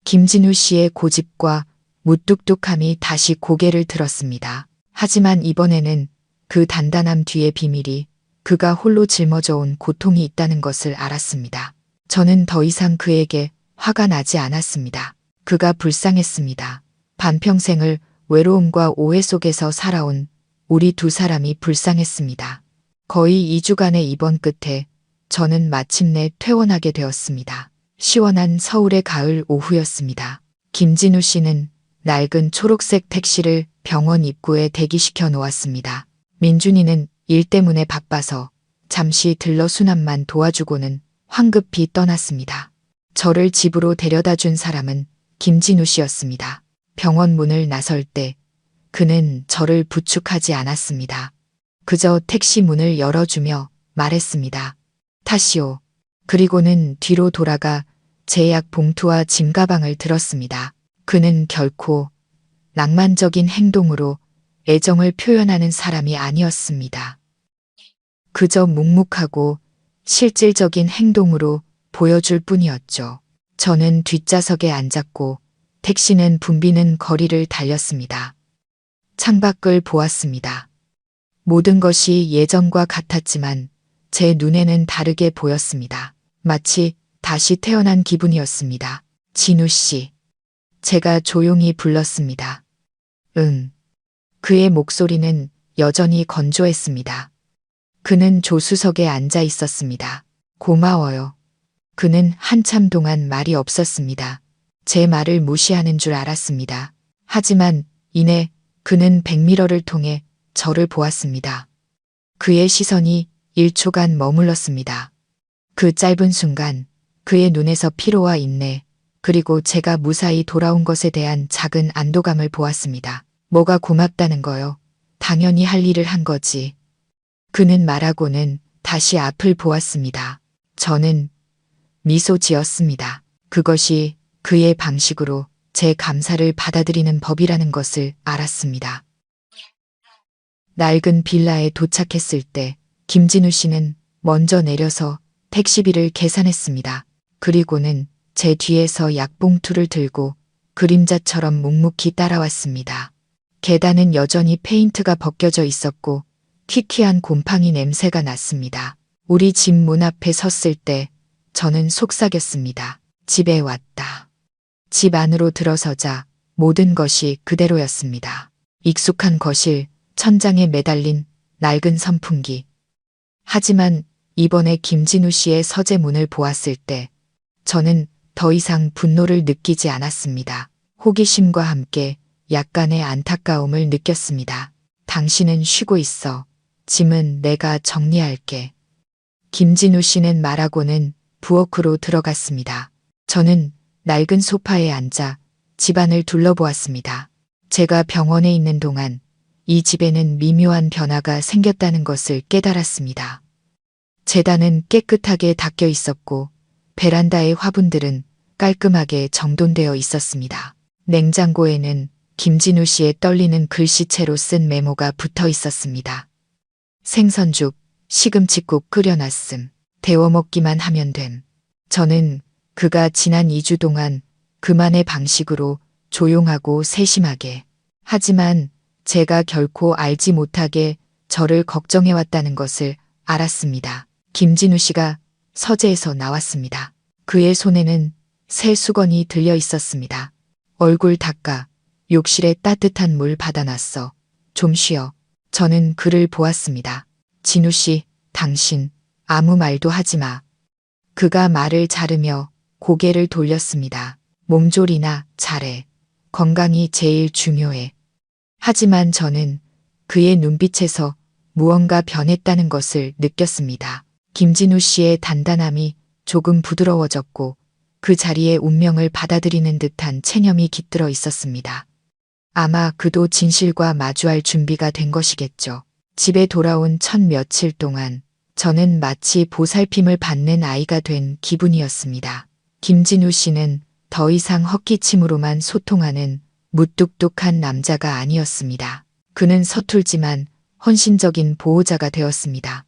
김진우 씨의 고집과 무뚝뚝함이 다시 고개를 들었습니다. 하지만 이번에는 그 단단함 뒤에 비밀이 그가 홀로 짊어져 온 고통이 있다는 것을 알았습니다. 저는 더 이상 그에게 화가 나지 않았습니다. 그가 불쌍했습니다. 반평생을 외로움과 오해 속에서 살아온 우리 두 사람이 불쌍했습니다. 거의 2주간의 입원 끝에 저는 마침내 퇴원하게 되었습니다. 시원한 서울의 가을 오후였습니다. 김진우 씨는 낡은 초록색 택시를 병원 입구에 대기시켜 놓았습니다. 민준이는 일 때문에 바빠서 잠시 들러 수납만 도와주고는 황급히 떠났습니다. 저를 집으로 데려다 준 사람은 김진우 씨였습니다. 병원 문을 나설 때 그는 저를 부축하지 않았습니다. 그저 택시 문을 열어주며 말했습니다. 타시오. 그리고는 뒤로 돌아가 제 약 봉투와 짐가방을 들었습니다. 그는 결코 낭만적인 행동으로 애정을 표현하는 사람이 아니었습니다. 그저 묵묵하고 실질적인 행동으로 보여줄 뿐이었죠. 저는 뒷좌석에 앉았고 택시는 붐비는 거리를 달렸습니다. 창밖을 보았습니다. 모든 것이 예전과 같았지만 제 눈에는 다르게 보였습니다. 마치 다시 태어난 기분이었습니다. 진우 씨. 제가 조용히 불렀습니다. 응. 그의 목소리는 여전히 건조했습니다. 그는 조수석에 앉아 있었습니다. 고마워요. 그는 한참 동안 말이 없었습니다. 제 말을 무시하는 줄 알았습니다. 하지만 이내 그는 백미러를 통해 저를 보았습니다. 그의 시선이 1초간 머물렀습니다. 그 짧은 순간 그의 눈에서 피로와 인내, 그리고 제가 무사히 돌아온 것에 대한 작은 안도감을 보았습니다. 뭐가 고맙다는 거요. 당연히 할 일을 한 거지. 그는 말하고는 다시 앞을 보았습니다. 저는 미소 지었습니다. 그것이 그의 방식으로 제 감사를 받아들이는 법이라는 것을 알았습니다. 낡은 빌라에 도착했을 때 김진우 씨는 먼저 내려서 택시비를 계산했습니다. 그리고는 제 뒤에서 약봉투를 들고 그림자처럼 묵묵히 따라왔습니다. 계단은 여전히 페인트가 벗겨져 있었고 퀴퀴한 곰팡이 냄새가 났습니다. 우리 집 문 앞에 섰을 때 저는 속삭였습니다. 집에 왔다. 집 안으로 들어서자 모든 것이 그대로였습니다. 익숙한 거실, 천장에 매달린 낡은 선풍기. 하지만 이번에 김진우 씨의 서재문을 보았을 때 저는 더 이상 분노를 느끼지 않았습니다. 호기심과 함께 약간의 안타까움을 느꼈습니다. 당신은 쉬고 있어. 짐은 내가 정리할게. 김진우 씨는 말하고는 부엌으로 들어갔습니다. 저는 낡은 소파에 앉아 집안을 둘러보았습니다. 제가 병원에 있는 동안 이 집에는 미묘한 변화가 생겼다는 것을 깨달았습니다. 재단은 깨끗하게 닦여 있었고 베란다의 화분들은 깔끔하게 정돈되어 있었습니다. 냉장고에는 김진우 씨의 떨리는 글씨체로 쓴 메모가 붙어 있었습니다. 생선죽, 시금치국 끓여놨음. 데워 먹기만 하면 됨. 저는 그가 지난 2주 동안 그만의 방식으로 조용하고 세심하게, 하지만 제가 결코 알지 못하게 저를 걱정해왔다는 것을 알았습니다. 김진우 씨가 서재에서 나왔습니다. 그의 손에는 새 수건이 들려 있었습니다. 얼굴 닦아. 욕실에 따뜻한 물 받아놨어. 좀 쉬어. 저는 그를 보았습니다. 진우 씨, 당신 아무 말도 하지 마. 그가 말을 자르며 고개를 돌렸습니다. 몸조리나 잘해. 건강이 제일 중요해. 하지만 저는 그의 눈빛에서 무언가 변했다는 것을 느꼈습니다. 김진우 씨의 단단함이 조금 부드러워졌고 그 자리에 운명을 받아들이는 듯한 체념이 깃들어 있었습니다. 아마 그도 진실과 마주할 준비가 된 것이겠죠. 집에 돌아온 첫 며칠 동안 저는 마치 보살핌을 받는 아이가 된 기분이었습니다. 김진우 씨는 더 이상 헛기침으로만 소통하는 무뚝뚝한 남자가 아니었습니다. 그는 서툴지만 헌신적인 보호자가 되었습니다.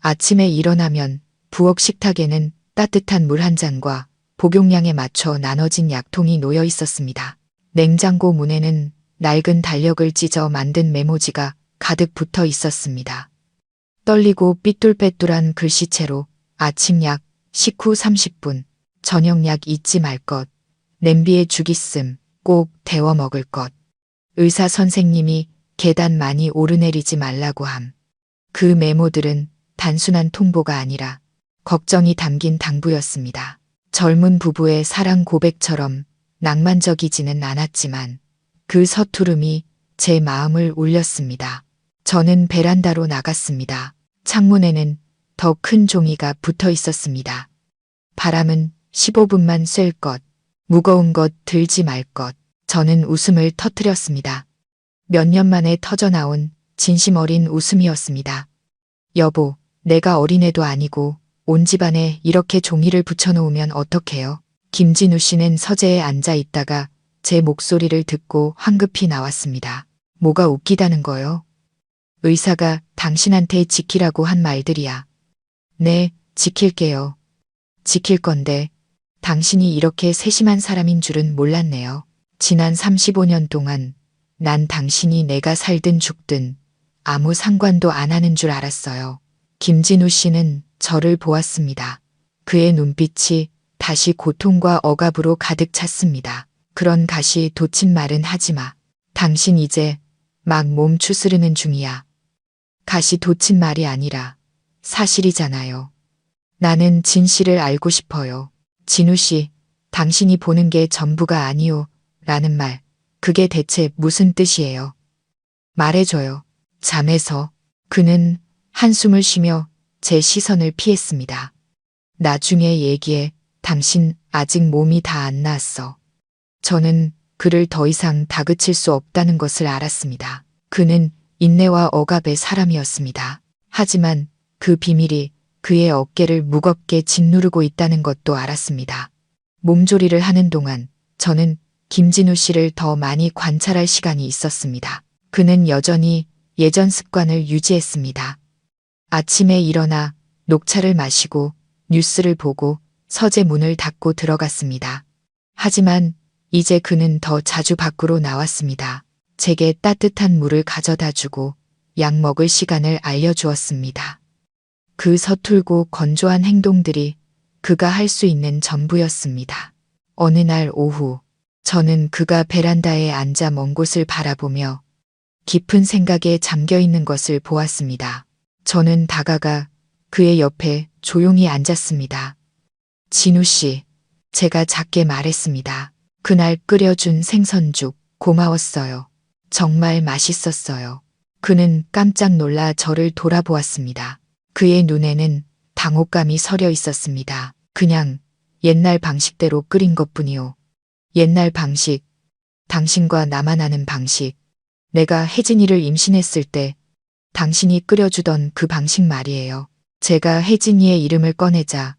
아침에 일어나면 부엌 식탁에는 따뜻한 물 한 잔과 복용량에 맞춰 나눠진 약통이 놓여 있었습니다. 냉장고 문에는 낡은 달력을 찢어 만든 메모지가 가득 붙어 있었습니다. 떨리고 삐뚤빼뚤한 글씨체로 아침 약 식후 30분, 저녁 약 잊지 말 것, 냄비에 죽 있음, 꼭 데워 먹을 것, 의사 선생님이 계단 많이 오르내리지 말라고 함. 그 메모들은 단순한 통보가 아니라 걱정이 담긴 당부였습니다. 젊은 부부의 사랑 고백처럼 낭만적이지는 않았지만 그 서투름이 제 마음을 울렸습니다. 저는 베란다로 나갔습니다. 창문에는 더 큰 종이가 붙어 있었습니다. 바람은 15분만 쐴 것, 무거운 것 들지 말 것. 저는 웃음을 터뜨렸습니다. 몇 년 만에 터져나온 진심 어린 웃음이었습니다. 여보, 내가 어린애도 아니고 온 집안에 이렇게 종이를 붙여놓으면 어떡해요? 김진우 씨는 서재에 앉아 있다가 제 목소리를 듣고 황급히 나왔습니다. 뭐가 웃기다는 거요? 의사가 당신한테 지키라고 한 말들이야. 네, 지킬게요. 지킬 건데 당신이 이렇게 세심한 사람인 줄은 몰랐네요. 지난 35년 동안 난 당신이 내가 살든 죽든 아무 상관도 안 하는 줄 알았어요. 김진우 씨는 저를 보았습니다. 그의 눈빛이 다시 고통과 억압으로 가득 찼습니다. 그런 가시 돋친 말은 하지 마. 당신 이제 막 몸 추스르는 중이야. 가시 돋친 말이 아니라 사실이잖아요. 나는 진실을 알고 싶어요. 진우 씨, 당신이 보는 게 전부가 아니오. 라는 말, 그게 대체 무슨 뜻이에요? 말해줘요. 잠에서. 그는 한숨을 쉬며 제 시선을 피했습니다. 나중에 얘기해. 당신 아직 몸이 다 안 나았어. 저는 그를 더 이상 다그칠 수 없다는 것을 알았습니다. 그는 인내와 억압의 사람이었습니다. 하지만 그 비밀이 그의 어깨를 무겁게 짓누르고 있다는 것도 알았습니다. 몸조리를 하는 동안 저는 김진우 씨를 더 많이 관찰할 시간이 있었습니다. 그는 여전히 예전 습관을 유지했습니다. 아침에 일어나 녹차를 마시고 뉴스를 보고 서재 문을 닫고 들어갔습니다. 하지만 이제 그는 더 자주 밖으로 나왔습니다. 제게 따뜻한 물을 가져다 주고 약 먹을 시간을 알려주었습니다. 그 서툴고 건조한 행동들이 그가 할 수 있는 전부였습니다. 어느 날 오후, 저는 그가 베란다에 앉아 먼 곳을 바라보며 깊은 생각에 잠겨 있는 것을 보았습니다. 저는 다가가 그의 옆에 조용히 앉았습니다. 진우 씨, 제가 작게 말했습니다. 그날 끓여준 생선죽 고마웠어요. 정말 맛있었어요. 그는 깜짝 놀라 저를 돌아보았습니다. 그의 눈에는 당혹감이 서려 있었습니다. 그냥 옛날 방식대로 끓인 것뿐이요. 옛날 방식, 당신과 나만 아는 방식, 내가 혜진이를 임신했을 때 당신이 끓여주던 그 방식 말이에요. 제가 혜진이의 이름을 꺼내자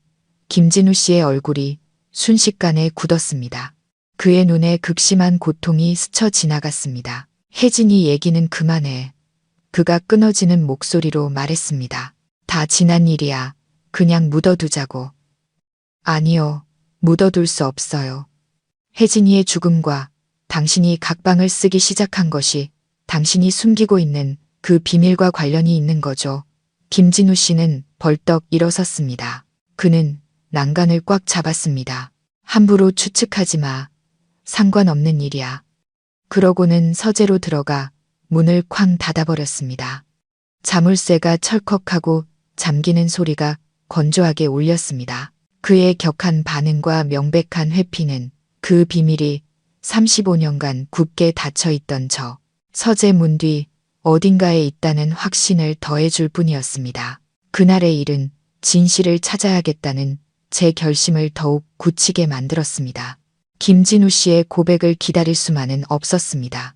김진우 씨의 얼굴이 순식간에 굳었습니다. 그의 눈에 극심한 고통이 스쳐 지나갔습니다. 혜진이 얘기는 그만해. 그가 끊어지는 목소리로 말했습니다. 다 지난 일이야. 그냥 묻어두자고. 아니요. 묻어둘 수 없어요. 혜진이의 죽음과 당신이 각방을 쓰기 시작한 것이 당신이 숨기고 있는 그 비밀과 관련이 있는 거죠. 김진우 씨는 벌떡 일어섰습니다. 그는 난간을 꽉 잡았습니다. 함부로 추측하지 마. 상관없는 일이야. 그러고는 서재로 들어가 문을 쾅 닫아버렸습니다. 자물쇠가 철컥하고 잠기는 소리가 건조하게 울렸습니다. 그의 격한 반응과 명백한 회피는 그 비밀이 35년간 굳게 닫혀있던 저 서재 문 뒤 어딘가에 있다는 확신을 더해줄 뿐이었습니다. 그날의 일은 진실을 찾아야겠다는 제 결심을 더욱 굳히게 만들었습니다. 김진우 씨의 고백을 기다릴 수만은 없었습니다.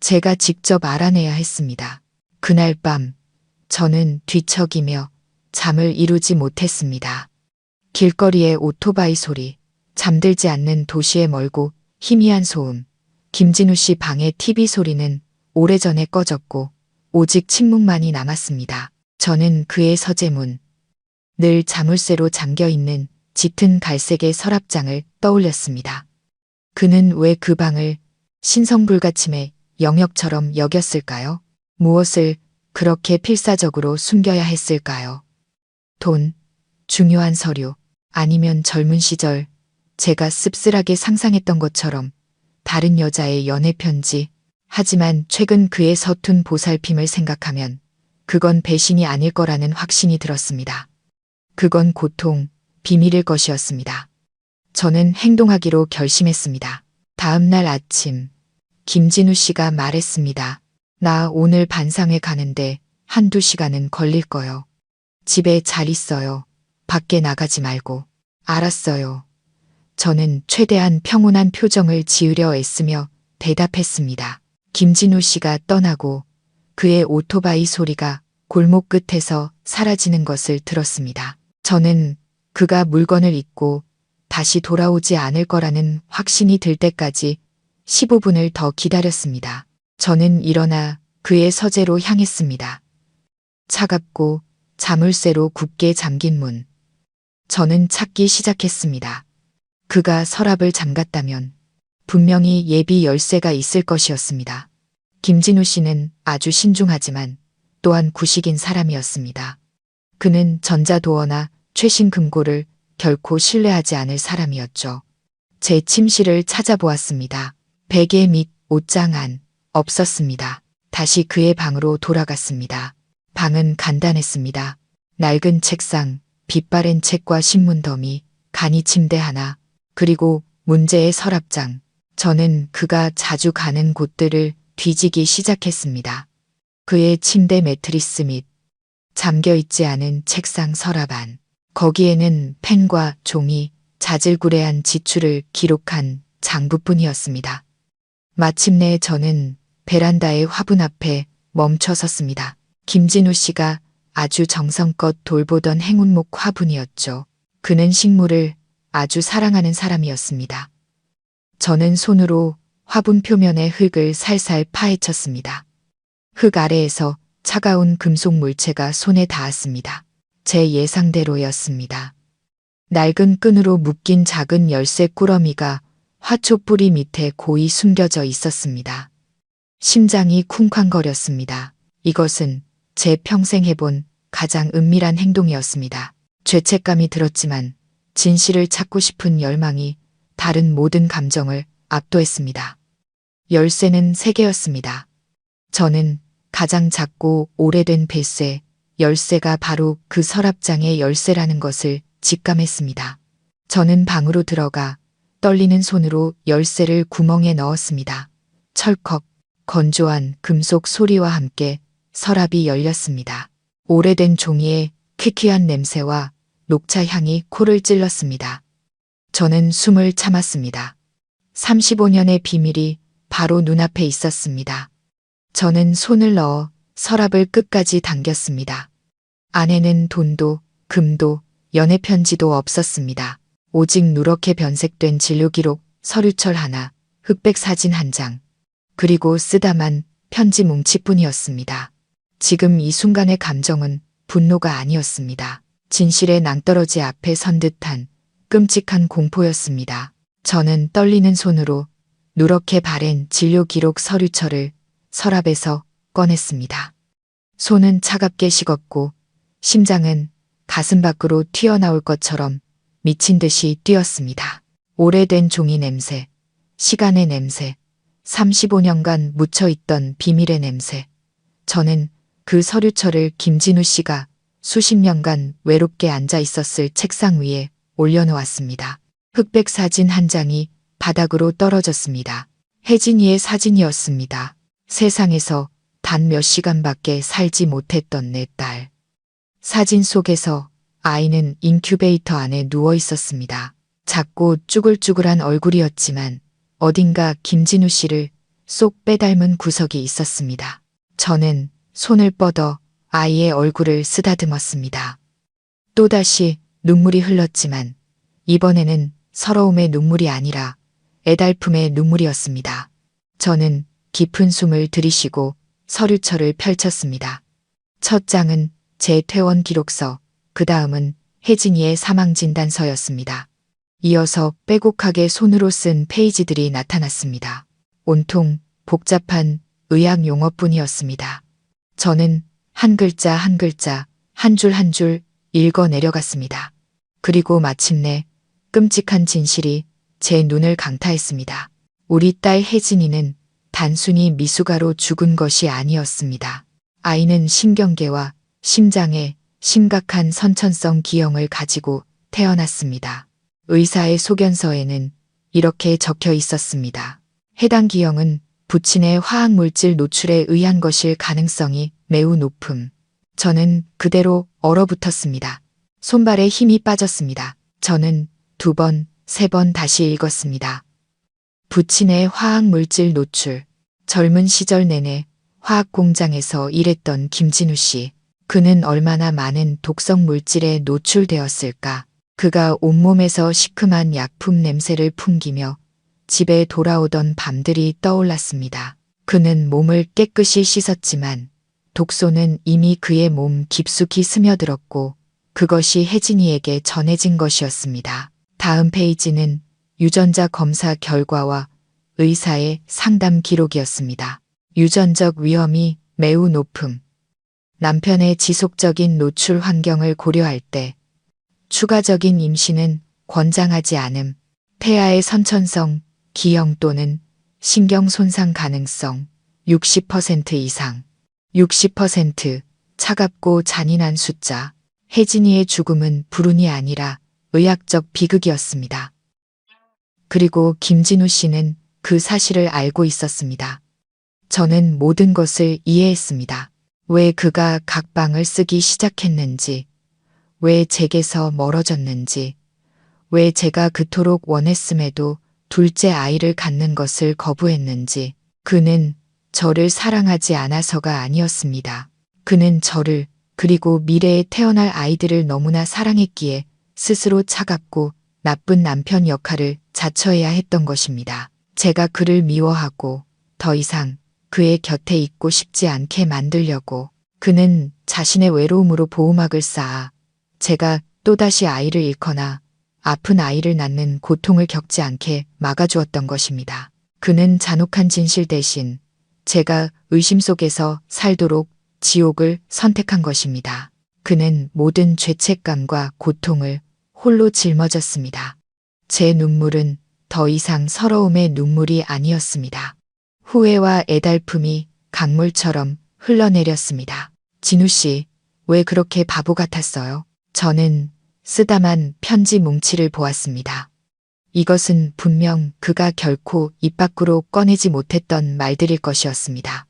제가 직접 알아내야 했습니다. 그날 밤 저는 뒤척이며 잠을 이루지 못했습니다. 길거리의 오토바이 소리, 잠들지 않는 도시의 멀고 희미한 소음, 김진우 씨 방의 TV 소리는 오래전에 꺼졌고 오직 침묵만이 남았습니다. 저는 그의 서재문, 늘 자물쇠로 잠겨있는 짙은 갈색의 서랍장을 떠올렸습니다. 그는 왜 그 방을 신성불가침의 영역처럼 여겼을까요? 무엇을 그렇게 필사적으로 숨겨야 했을까요? 돈, 중요한 서류, 아니면 젊은 시절 제가 씁쓸하게 상상했던 것처럼 다른 여자의 연애 편지. 하지만 최근 그의 서툰 보살핌을 생각하면 그건 배신이 아닐 거라는 확신이 들었습니다. 그건 고통, 비밀일 것이었습니다. 저는 행동하기로 결심했습니다. 다음 날 아침 김진우 씨가 말했습니다. 나 오늘 반상회 가는데 한두 시간은 걸릴 거요. 집에 잘 있어요. 밖에 나가지 말고. 알았어요. 저는 최대한 평온한 표정을 지으려 애쓰며 대답했습니다. 김진우 씨가 떠나고 그의 오토바이 소리가 골목 끝에서 사라지는 것을 들었습니다. 저는 그가 물건을 잊고 다시 돌아오지 않을 거라는 확신이 들 때까지 15분을 더 기다렸습니다. 저는 일어나 그의 서재로 향했습니다. 차갑고 자물쇠로 굳게 잠긴 문. 저는 찾기 시작했습니다. 그가 서랍을 잠갔다면 분명히 예비 열쇠가 있을 것이었습니다. 김진우 씨는 아주 신중하지만 또한 구식인 사람이었습니다. 그는 전자도어나 최신 금고를 결코 신뢰하지 않을 사람이었죠. 제 침실을 찾아보았습니다. 베개 및 옷장 안 없었습니다. 다시 그의 방으로 돌아갔습니다. 방은 간단했습니다. 낡은 책상, 빛바랜 책과 신문 더미, 간이 침대 하나, 그리고 문제의 서랍장. 저는 그가 자주 가는 곳들을 뒤지기 시작했습니다. 그의 침대 매트리스 및 잠겨있지 않은 책상 서랍 안. 거기에는 펜과 종이, 자질구레한 지출을 기록한 장부뿐이었습니다. 마침내 저는 베란다의 화분 앞에 멈춰 섰습니다. 김진우 씨가 아주 정성껏 돌보던 행운목 화분이었죠. 그는 식물을 아주 사랑하는 사람이었습니다. 저는 손으로 화분 표면의 흙을 살살 파헤쳤습니다. 흙 아래에서 차가운 금속 물체가 손에 닿았습니다. 제 예상대로였습니다. 낡은 끈으로 묶인 작은 열쇠 꾸러미가 화초 뿌리 밑에 고이 숨겨져 있었습니다. 심장이 쿵쾅거렸습니다. 이것은 제 평생 해본 가장 은밀한 행동이었습니다. 죄책감이 들었지만 진실을 찾고 싶은 열망이 다른 모든 감정을 압도했습니다. 열쇠는 3개였습니다. 저는 가장 작고 오래된 뱃쇠 열쇠가 바로 그 서랍장의 열쇠라는 것을 직감했습니다. 저는 방으로 들어가 떨리는 손으로 열쇠를 구멍에 넣었습니다. 철컥, 건조한 금속 소리와 함께 서랍이 열렸습니다. 오래된 종이에 퀴퀴한 냄새와 녹차 향이 코를 찔렀습니다. 저는 숨을 참았습니다. 35년의 비밀이 바로 눈앞에 있었습니다. 저는 손을 넣어 서랍을 끝까지 당겼습니다. 안에는 돈도, 금도, 연애 편지도 없었습니다. 오직 누렇게 변색된 진료 기록, 서류철 하나, 흑백 사진 한 장, 그리고 쓰다만 편지 뭉치뿐이었습니다. 지금 이 순간의 감정은 분노가 아니었습니다. 진실의 낭떠러지 앞에 선 듯한 끔찍한 공포였습니다. 저는 떨리는 손으로 누렇게 바랜 진료 기록 서류철을 서랍에서 꺼냈습니다. 손은 차갑게 식었고 심장은 가슴 밖으로 튀어나올 것처럼 미친 듯이 뛰었습니다. 오래된 종이 냄새, 시간의 냄새, 35년간 묻혀있던 비밀의 냄새. 저는 그 서류철을 김진우 씨가 수십 년간 외롭게 앉아 있었을 책상 위에 올려놓았습니다. 흑백 사진 한 장이 바닥으로 떨어졌습니다. 혜진이의 사진이었습니다. 세상에서 단 몇 시간밖에 살지 못했던 내 딸. 사진 속에서 아이는 인큐베이터 안에 누워 있었습니다. 작고 쭈글쭈글한 얼굴이었지만 어딘가 김진우 씨를 쏙 빼닮은 구석이 있었습니다. 저는 손을 뻗어 아이의 얼굴을 쓰다듬었습니다. 또다시 눈물이 흘렀지만 이번에는 서러움의 눈물이 아니라 애달픔의 눈물이었습니다. 저는 깊은 숨을 들이쉬고 서류철을 펼쳤습니다. 첫 장은 제 퇴원 기록서, 그 다음은 혜진이의 사망진단서였습니다. 이어서 빼곡하게 손으로 쓴 페이지들이 나타났습니다. 온통 복잡한 의학 용어뿐이었습니다. 저는 한 글자 한 글자, 한 줄 한 줄 읽어 내려갔습니다. 그리고 마침내 끔찍한 진실이 제 눈을 강타했습니다. 우리 딸 혜진이는 단순히 미숙아로 죽은 것이 아니었습니다. 아이는 신경계와 심장에 심각한 선천성 기형을 가지고 태어났습니다. 의사의 소견서에는 이렇게 적혀 있었습니다. 해당 기형은 부친의 화학물질 노출에 의한 것일 가능성이 매우 높음. 저는 그대로 얼어붙었습니다. 손발에 힘이 빠졌습니다. 저는 2번, 3번 다시 읽었습니다. 부친의 화학물질 노출. 젊은 시절 내내 화학공장에서 일했던 김진우 씨. 그는 얼마나 많은 독성 물질에 노출되었을까. 그가 온몸에서 시큼한 약품 냄새를 풍기며 집에 돌아오던 밤들이 떠올랐습니다. 그는 몸을 깨끗이 씻었지만 독소는 이미 그의 몸 깊숙이 스며들었고 그것이 혜진이에게 전해진 것이었습니다. 다음 페이지는 유전자 검사 결과와 의사의 상담 기록이었습니다. 유전적 위험이 매우 높음. 남편의 지속적인 노출 환경을 고려할 때 추가적인 임신은 권장하지 않음. 폐하의 선천성, 기형 또는 신경 손상 가능성 60% 이상. 60% 차갑고 잔인한 숫자. 혜진이의 죽음은 불운이 아니라 의학적 비극이었습니다. 그리고 김진우 씨는 그 사실을 알고 있었습니다. 저는 모든 것을 이해했습니다. 왜 그가 각방을 쓰기 시작했는지, 왜 제게서 멀어졌는지, 왜 제가 그토록 원했음에도 둘째 아이를 갖는 것을 거부했는지. 그는 저를 사랑하지 않아서가 아니었습니다. 그는 저를 그리고 미래에 태어날 아이들을 너무나 사랑했기에 스스로 차갑고 나쁜 남편 역할을 자처해야 했던 것입니다. 제가 그를 미워하고 더 이상 그의 곁에 있고 싶지 않게 만들려고. 그는 자신의 외로움으로 보호막을 쌓아 제가 또다시 아이를 잃거나 아픈 아이를 낳는 고통을 겪지 않게 막아주었던 것입니다. 그는 잔혹한 진실 대신 제가 의심 속에서 살도록 지옥을 선택한 것입니다. 그는 모든 죄책감과 고통을 홀로 짊어졌습니다. 제 눈물은 더 이상 서러움의 눈물이 아니었습니다. 후회와 애달픔이 강물처럼 흘러내렸습니다. 진우 씨, 왜 그렇게 바보 같았어요? 저는 쓰다만 편지 뭉치를 보았습니다. 이것은 분명 그가 결코 입 밖으로 꺼내지 못했던 말들일 것이었습니다.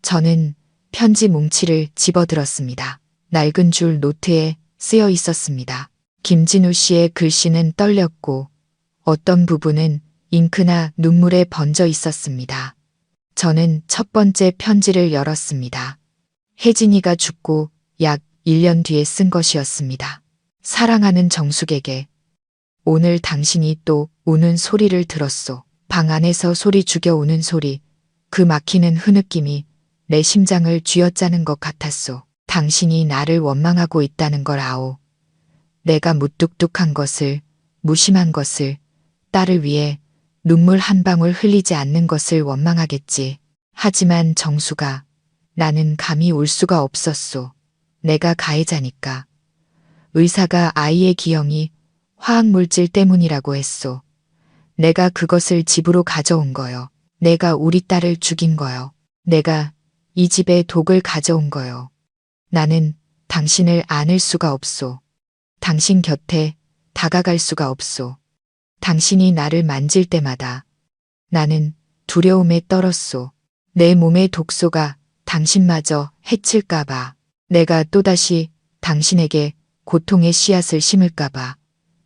저는 편지 뭉치를 집어들었습니다. 낡은 줄 노트에 쓰여 있었습니다. 김진우 씨의 글씨는 떨렸고 어떤 부분은 잉크나 눈물에 번져 있었습니다. 저는 첫 번째 편지를 열었습니다. 혜진이가 죽고 약 1년 뒤에 쓴 것이었습니다. 사랑하는 정숙에게 오늘 당신이 또 우는 소리를 들었소. 방 안에서 소리 죽여 우는 소리, 그 막히는 흐느낌이 내 심장을 쥐어짜는 것 같았소. 당신이 나를 원망하고 있다는 걸 아오. 내가 무뚝뚝한 것을, 무심한 것을, 딸을 위해 눈물 한 방울 흘리지 않는 것을 원망하겠지. 하지만 정수가, 나는 감히 울 수가 없었소. 내가 가해자니까. 의사가 아이의 기형이 화학물질 때문이라고 했소. 내가 그것을 집으로 가져온 거요. 내가 우리 딸을 죽인 거요. 내가 이 집에 독을 가져온 거요. 나는 당신을 안을 수가 없소. 당신 곁에 다가갈 수가 없소. 당신이 나를 만질 때마다 나는 두려움에 떨었소. 내 몸의 독소가 당신마저 해칠까봐. 내가 또다시 당신에게 고통의 씨앗을 심을까봐.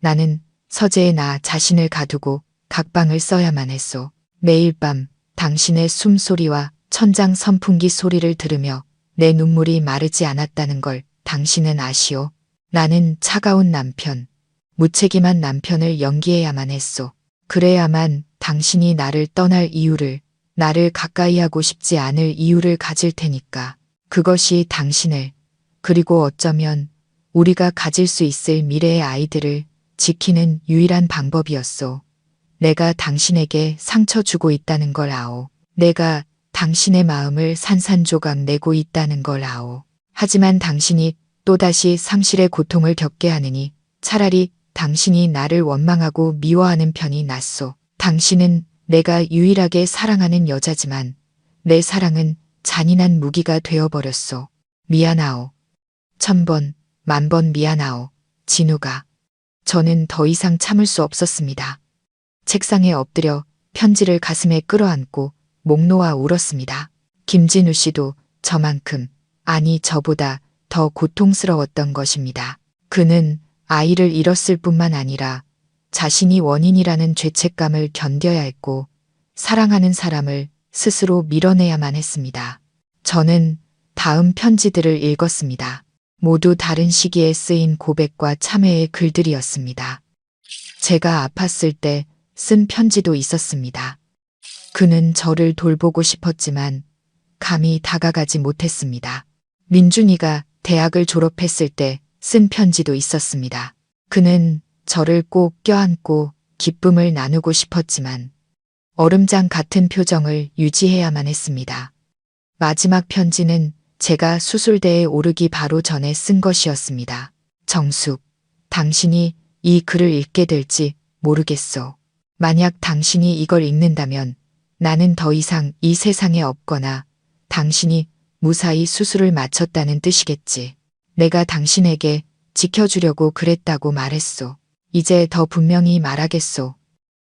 나는 서재에 나 자신을 가두고 각방을 써야만 했소. 매일 밤 당신의 숨소리와 천장 선풍기 소리를 들으며 내 눈물이 마르지 않았다는 걸 당신은 아시오. 나는 차가운 남편, 무책임한 남편을 연기해야만 했소. 그래야만 당신이 나를 떠날 이유를, 나를 가까이 하고 싶지 않을 이유를 가질 테니까. 그것이 당신을, 그리고 어쩌면 우리가 가질 수 있을 미래의 아이들을 지키는 유일한 방법이었소. 내가 당신에게 상처 주고 있다는 걸 아오. 내가 당신의 마음을 산산조각 내고 있다는 걸 아오. 하지만 당신이 또다시 상실의 고통을 겪게 하느니 차라리 당신이 나를 원망하고 미워하는 편이 낫소. 당신은 내가 유일하게 사랑하는 여자지만 내 사랑은 잔인한 무기가 되어버렸소. 미안하오. 1000번, 10,000번 미안하오. 진우가. 저는 더 이상 참을 수 없었습니다. 책상에 엎드려 편지를 가슴에 끌어안고 목 놓아 울었습니다. 김진우 씨도 저만큼, 아니 저보다 더 고통스러웠던 것입니다. 그는 아이를 잃었을 뿐만 아니라 자신이 원인이라는 죄책감을 견뎌야 했고 사랑하는 사람을 스스로 밀어내야만 했습니다. 저는 다음 편지들을 읽었습니다. 모두 다른 시기에 쓰인 고백과 참회의 글들이었습니다. 제가 아팠을 때 쓴 편지도 있었습니다. 그는 저를 돌보고 싶었지만 감히 다가가지 못했습니다. 민준이가 대학을 졸업했을 때 쓴 편지도 있었습니다. 그는 저를 꼭 껴안고 기쁨을 나누고 싶었지만 얼음장 같은 표정을 유지해야만 했습니다. 마지막 편지는 제가 수술대에 오르기 바로 전에 쓴 것이었습니다. 정숙, 당신이 이 글을 읽게 될지 모르겠소. 만약 당신이 이걸 읽는다면 나는 더 이상 이 세상에 없거나 당신이 무사히 수술을 마쳤다는 뜻이겠지. 내가 당신에게 지켜주려고 그랬다고 말했소. 이제 더 분명히 말하겠소.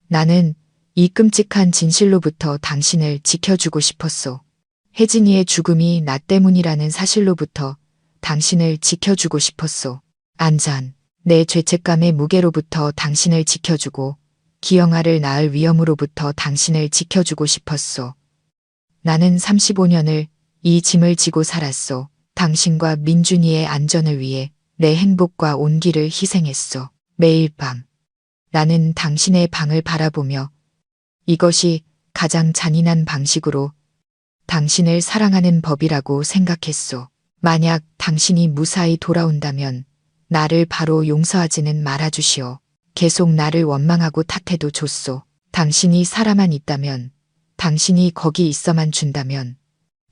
나는 이 끔찍한 진실로부터 당신을 지켜주고 싶었소. 혜진이의 죽음이 나 때문이라는 사실로부터 당신을 지켜주고 싶었소. 안전, 내 죄책감의 무게로부터 당신을 지켜주고 기영아를 낳을 위험으로부터 당신을 지켜주고 싶었소. 나는 35년을 이 짐을 지고 살았소. 당신과 민준이의 안전을 위해 내 행복과 온기를 희생했소. 매일 밤 나는 당신의 방을 바라보며 이것이 가장 잔인한 방식으로 당신을 사랑하는 법이라고 생각했소. 만약 당신이 무사히 돌아온다면 나를 바로 용서하지는 말아주시오. 계속 나를 원망하고 탓해도 좋소. 당신이 살아만 있다면, 당신이 거기 있어만 준다면,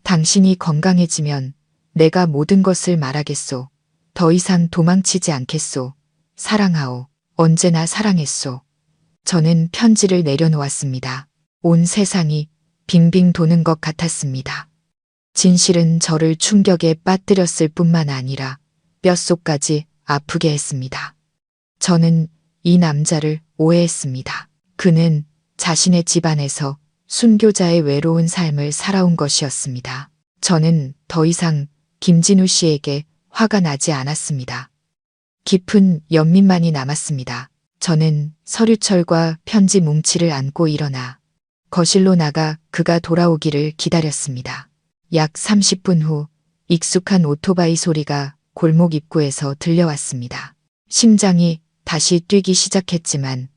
당신이 건강해지면 내가 모든 것을 말하겠소. 더 이상 도망치지 않겠소. 사랑하오. 언제나 사랑했소. 저는 편지를 내려놓았습니다. 온 세상이 빙빙 도는 것 같았습니다. 진실은 저를 충격에 빠뜨렸을 뿐만 아니라 뼛속까지 아프게 했습니다. 저는 이 남자를 오해했습니다. 그는 자신의 집안에서 순교자의 외로운 삶을 살아온 것이었습니다. 저는 더 이상 김진우 씨에게 화가 나지 않았습니다. 깊은 연민만이 남았습니다. 저는 서류철과 편지 뭉치를 안고 일어나 거실로 나가 그가 돌아오기를 기다렸습니다. 약 30분 후 익숙한 오토바이 소리가 골목 입구에서 들려왔습니다. 심장이 다시 뛰기 시작했지만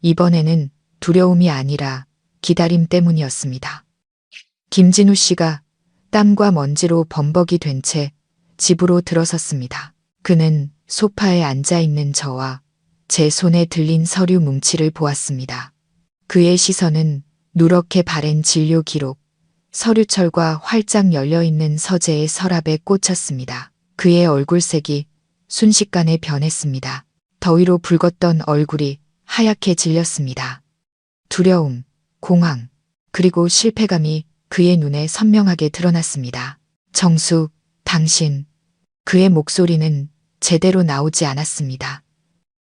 이번에는 두려움이 아니라 기다림 때문이었습니다. 김진우 씨가 땀과 먼지로 범벅이 된 채 집으로 들어섰습니다. 그는 소파에 앉아 있는 저와 제 손에 들린 서류 뭉치를 보았습니다. 그의 시선은 누렇게 바랜 진료 기록, 서류철과 활짝 열려있는 서재의 서랍에 꽂혔습니다. 그의 얼굴색이 순식간에 변했습니다. 더위로 붉었던 얼굴이 하얗게 질렸습니다. 두려움, 공황, 그리고 실패감이 그의 눈에 선명하게 드러났습니다. 정수, 당신. 그의 목소리는 제대로 나오지 않았습니다.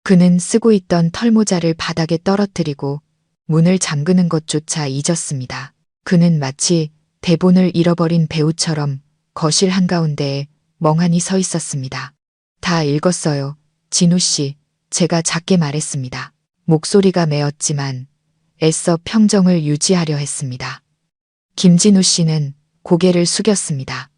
그는 쓰고 있던 털모자를 바닥에 떨어뜨리고 문을 잠그는 것조차 잊었습니다. 그는 마치 대본을 잃어버린 배우처럼 거실 한가운데에 멍하니 서 있었습니다. 다 읽었어요. 진우 씨, 제가 작게 말했습니다. 목소리가 메었지만 애써 평정을 유지하려 했습니다. 김진우 씨는 고개를 숙였습니다.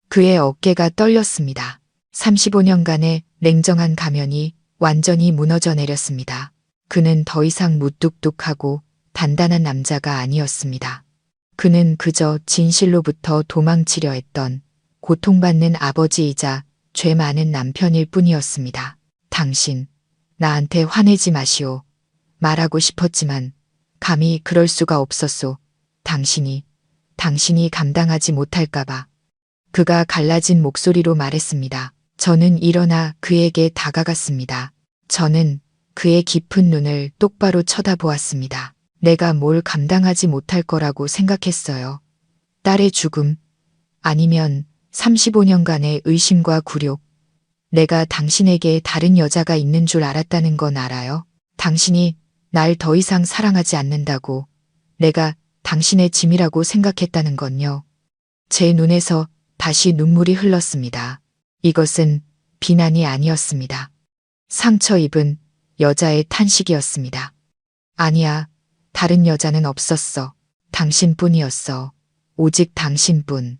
그의 어깨가 떨렸습니다. 35년간의 냉정한 가면이 완전히 무너져 내렸습니다. 그는 더 이상 무뚝뚝하고 단단한 남자가 아니었습니다. 그는 그저 진실로부터 도망치려 했던 고통받는 아버지이자 죄 많은 남편일 뿐이었습니다. 당신, 나한테 화내지 마시오. 말하고 싶었지만 감히 그럴 수가 없었소. 당신이 감당하지 못할까봐. 그가 갈라진 목소리로 말했습니다. 저는 일어나 그에게 다가갔습니다. 저는 그의 깊은 눈을 똑바로 쳐다보았습니다. 내가 뭘 감당하지 못할 거라고 생각했어요. 딸의 죽음, 아니면 35년간의 의심과 굴욕. 내가 당신에게 다른 여자가 있는 줄 알았다는 건 알아요? 당신이 날 더 이상 사랑하지 않는다고, 내가 당신의 짐이라고 생각했다는 건요. 제 눈에서 다시 눈물이 흘렀습니다. 이것은 비난이 아니었습니다. 상처 입은 여자의 탄식이었습니다. 아니야, 다른 여자는 없었어. 당신뿐이었어. 오직 당신뿐.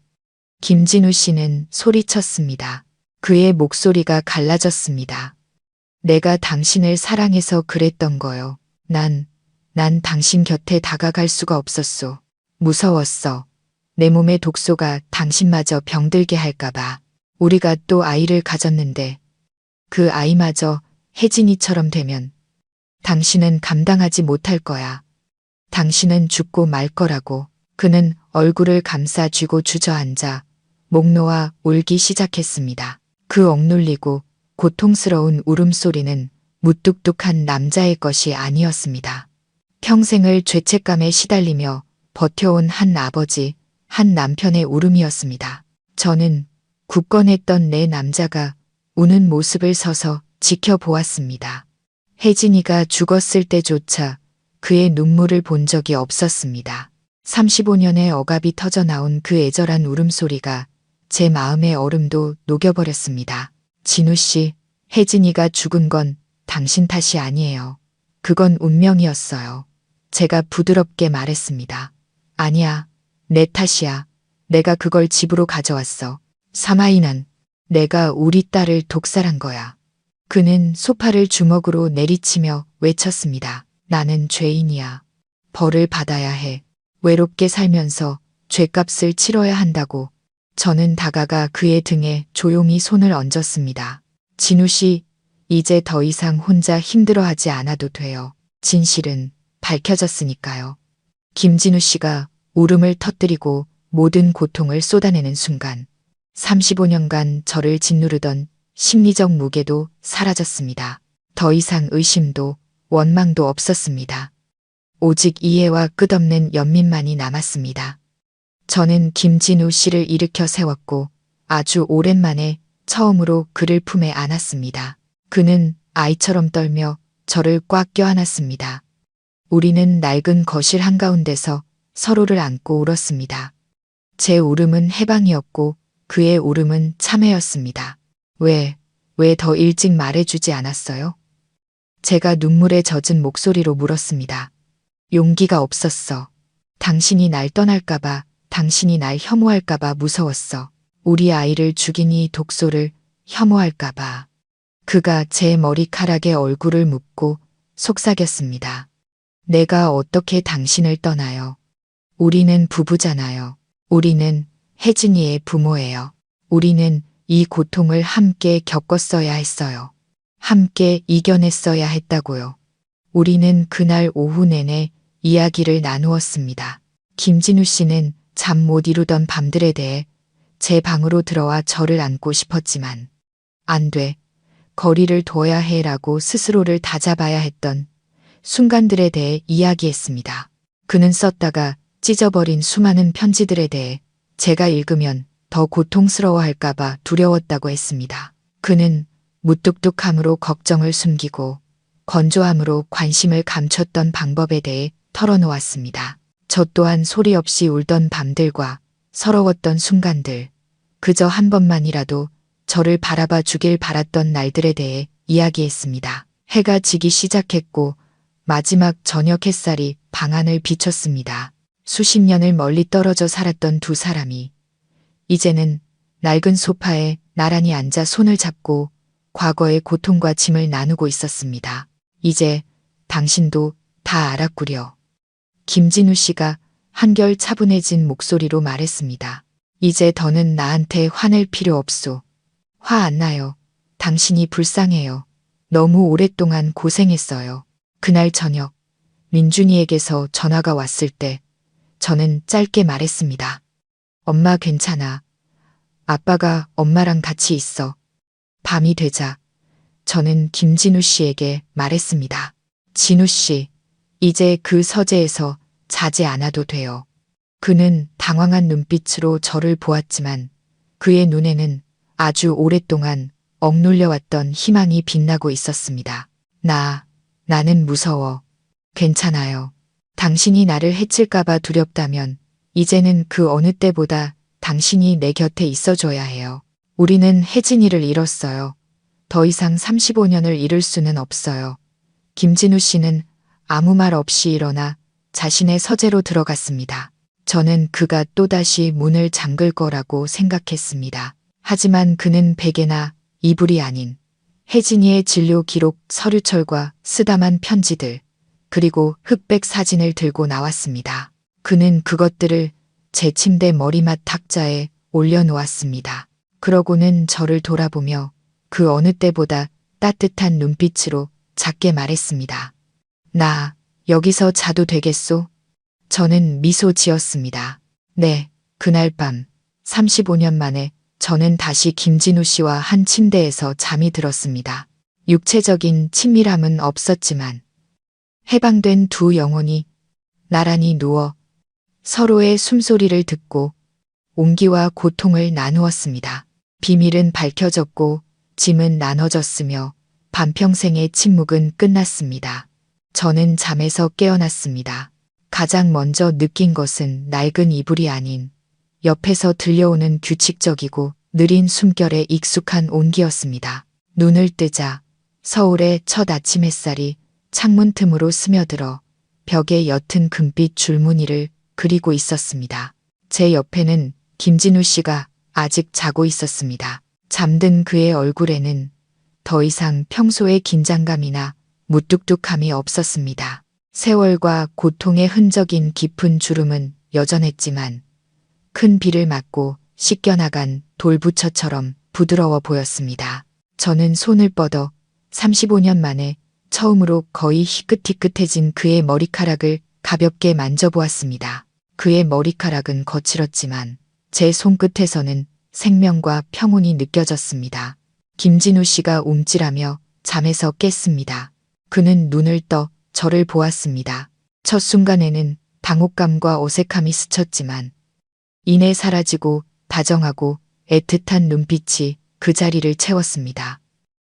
김진우 씨는 소리쳤습니다. 그의 목소리가 갈라졌습니다. 내가 당신을 사랑해서 그랬던 거요. 난 당신 곁에 다가갈 수가 없었소. 무서웠어. 내 몸의 독소가 당신마저 병들게 할까봐. 우리가 또 아이를 가졌는데 그 아이마저 혜진이처럼 되면 당신은 감당하지 못할 거야. 당신은 죽고 말 거라고. 그는 얼굴을 감싸 쥐고 주저앉아 목 놓아 울기 시작했습니다. 그 억눌리고 고통스러운 울음소리는 무뚝뚝한 남자의 것이 아니었습니다. 평생을 죄책감에 시달리며 버텨온 한 아버지, 한 남편의 울음이었습니다. 저는 굳건했던 내 남자가 우는 모습을 서서 지켜보았습니다. 혜진이가 죽었을 때조차 그의 눈물을 본 적이 없었습니다. 35년의 억압이 터져 나온 그 애절한 울음소리가 제 마음의 얼음도 녹여버렸습니다. 진우 씨, 혜진이가 죽은 건 당신 탓이 아니에요. 그건 운명이었어요. 제가 부드럽게 말했습니다. 아니야, 내 탓이야. 내가 그걸 집으로 가져왔어. 사마이는 내가 우리 딸을 독살한 거야. 그는 소파를 주먹으로 내리치며 외쳤습니다. 나는 죄인이야. 벌을 받아야 해. 외롭게 살면서 죄값을 치러야 한다고. 저는 다가가 그의 등에 조용히 손을 얹었습니다. 진우 씨, 이제 더 이상 혼자 힘들어하지 않아도 돼요. 진실은 밝혀졌으니까요. 김진우 씨가 울음을 터뜨리고 모든 고통을 쏟아내는 순간 35년간 저를 짓누르던 심리적 무게도 사라졌습니다. 더 이상 의심도 원망도 없었습니다. 오직 이해와 끝없는 연민만이 남았습니다. 저는 김진우 씨를 일으켜 세웠고 아주 오랜만에 처음으로 그를 품에 안았습니다. 그는 아이처럼 떨며 저를 꽉 껴안았습니다. 우리는 낡은 거실 한가운데서 서로를 안고 울었습니다. 제 울음은 해방이었고 그의 울음은 참회였습니다. 왜 더 일찍 말해주지 않았어요? 제가 눈물에 젖은 목소리로 물었습니다. 용기가 없었어. 당신이 날 떠날까봐, 당신이 날 혐오할까봐 무서웠어. 우리 아이를 죽인 이 독소를 혐오할까봐. 그가 제 머리카락에 얼굴을 묻고 속삭였습니다. 내가 어떻게 당신을 떠나요? 우리는 부부잖아요. 우리는 혜진이의 부모예요. 우리는 이 고통을 함께 겪었어야 했어요. 함께 이겨냈어야 했다고요. 우리는 그날 오후 내내 이야기를 나누었습니다. 김진우 씨는 잠 못 이루던 밤들에 대해 제 방으로 들어와 저를 안고 싶었지만 안 돼. 거리를 둬야 해라고 스스로를 다잡아야 했던 순간들에 대해 이야기했습니다. 그는 썼다가 찢어버린 수많은 편지들에 대해 제가 읽으면 더 고통스러워할까봐 두려웠다고 했습니다. 그는 무뚝뚝함으로 걱정을 숨기고 건조함으로 관심을 감췄던 방법에 대해 털어놓았습니다. 저 또한 소리 없이 울던 밤들과 서러웠던 순간들, 그저 한 번만이라도 저를 바라봐 주길 바랐던 날들에 대해 이야기했습니다. 해가 지기 시작했고 마지막 저녁 햇살이 방안을 비췄습니다. 수십 년을 멀리 떨어져 살았던 두 사람이 이제는 낡은 소파에 나란히 앉아 손을 잡고 과거의 고통과 짐을 나누고 있었습니다. 이제 당신도 다 알았구려. 김진우 씨가 한결 차분해진 목소리로 말했습니다. 이제 더는 나한테 화낼 필요 없소. 화 안 나요. 당신이 불쌍해요. 너무 오랫동안 고생했어요. 그날 저녁 민준이에게서 전화가 왔을 때 저는 짧게 말했습니다. 엄마 괜찮아. 아빠가 엄마랑 같이 있어. 밤이 되자 저는 김진우 씨에게 말했습니다. 진우 씨, 이제 그 서재에서 자지 않아도 돼요. 그는 당황한 눈빛으로 저를 보았지만 그의 눈에는 아주 오랫동안 억눌려왔던 희망이 빛나고 있었습니다. 나는 무서워. 괜찮아요. 당신이 나를 해칠까봐 두렵다면 이제는 그 어느 때보다 당신이 내 곁에 있어줘야 해요. 우리는 혜진이를 잃었어요. 더 이상 35년을 잃을 수는 없어요. 김진우 씨는 아무 말 없이 일어나 자신의 서재로 들어갔습니다. 저는 그가 또다시 문을 잠글 거라고 생각했습니다. 하지만 그는 베개나 이불이 아닌 혜진이의 진료 기록 서류철과 쓰다만 편지들, 그리고 흑백 사진을 들고 나왔습니다. 그는 그것들을 제 침대 머리맡 탁자에 올려놓았습니다. 그러고는 저를 돌아보며 그 어느 때보다 따뜻한 눈빛으로 작게 말했습니다. 나 여기서 자도 되겠소? 저는 미소 지었습니다. 네, 그날 밤 35년 만에 저는 다시 김진우 씨와 한 침대에서 잠이 들었습니다. 육체적인 친밀함은 없었지만 해방된 두 영혼이 나란히 누워 서로의 숨소리를 듣고 온기와 고통을 나누었습니다. 비밀은 밝혀졌고 짐은 나눠졌으며 반평생의 침묵은 끝났습니다. 저는 잠에서 깨어났습니다. 가장 먼저 느낀 것은 낡은 이불이 아닌 옆에서 들려오는 규칙적이고 느린 숨결에 익숙한 온기였습니다. 눈을 뜨자 서울의 첫 아침 햇살이 창문 틈으로 스며들어 벽에 옅은 금빛 줄무늬를 그리고 있었습니다. 제 옆에는 김진우 씨가 아직 자고 있었습니다. 잠든 그의 얼굴에는 더 이상 평소의 긴장감이나 무뚝뚝함이 없었습니다. 세월과 고통의 흔적인 깊은 주름은 여전했지만 큰 비를 맞고 씻겨나간 돌부처처럼 부드러워 보였습니다. 저는 손을 뻗어 35년 만에 처음으로 거의 희끗희끗해진 그의 머리카락을 가볍게 만져보았습니다. 그의 머리카락은 거칠었지만 제 손끝에서는 생명과 평온이 느껴졌습니다. 김진우 씨가 움찔하며 잠에서 깼습니다. 그는 눈을 떠 저를 보았습니다. 첫 순간에는 당혹감과 어색함이 스쳤지만 이내 사라지고 다정하고 애틋한 눈빛이 그 자리를 채웠습니다.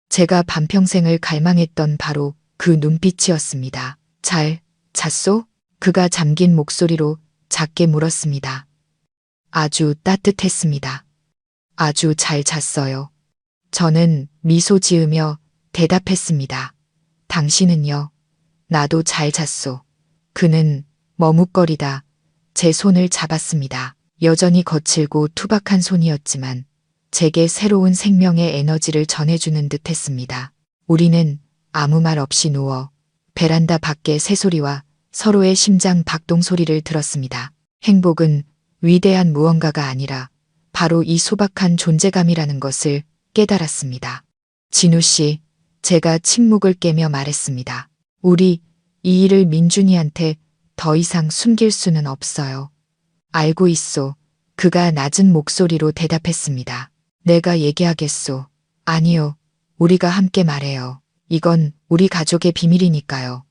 제가 반평생을 갈망했던 바로 그 눈빛이었습니다. 잘 잤소? 그가 잠긴 목소리로 작게 물었습니다. 아주 따뜻했습니다. 아주 잘 잤어요. 저는 미소 지으며 대답했습니다. 당신은요? 나도 잘 잤소. 그는 머뭇거리다 제 손을 잡았습니다. 여전히 거칠고 투박한 손이었지만 제게 새로운 생명의 에너지를 전해주는 듯 했습니다. 우리는 아무 말 없이 누워 베란다 밖의 새소리와 서로의 심장 박동 소리를 들었습니다. 행복은 위대한 무언가가 아니라 바로 이 소박한 존재감이라는 것을 깨달았습니다. 진우 씨, 제가 침묵을 깨며 말했습니다. 우리 이 일을 민준이한테 더 이상 숨길 수는 없어요. 알고 있소. 그가 낮은 목소리로 대답했습니다. 내가 얘기하겠소. 아니요. 우리가 함께 말해요. 이건 우리 가족의 비밀이니까요.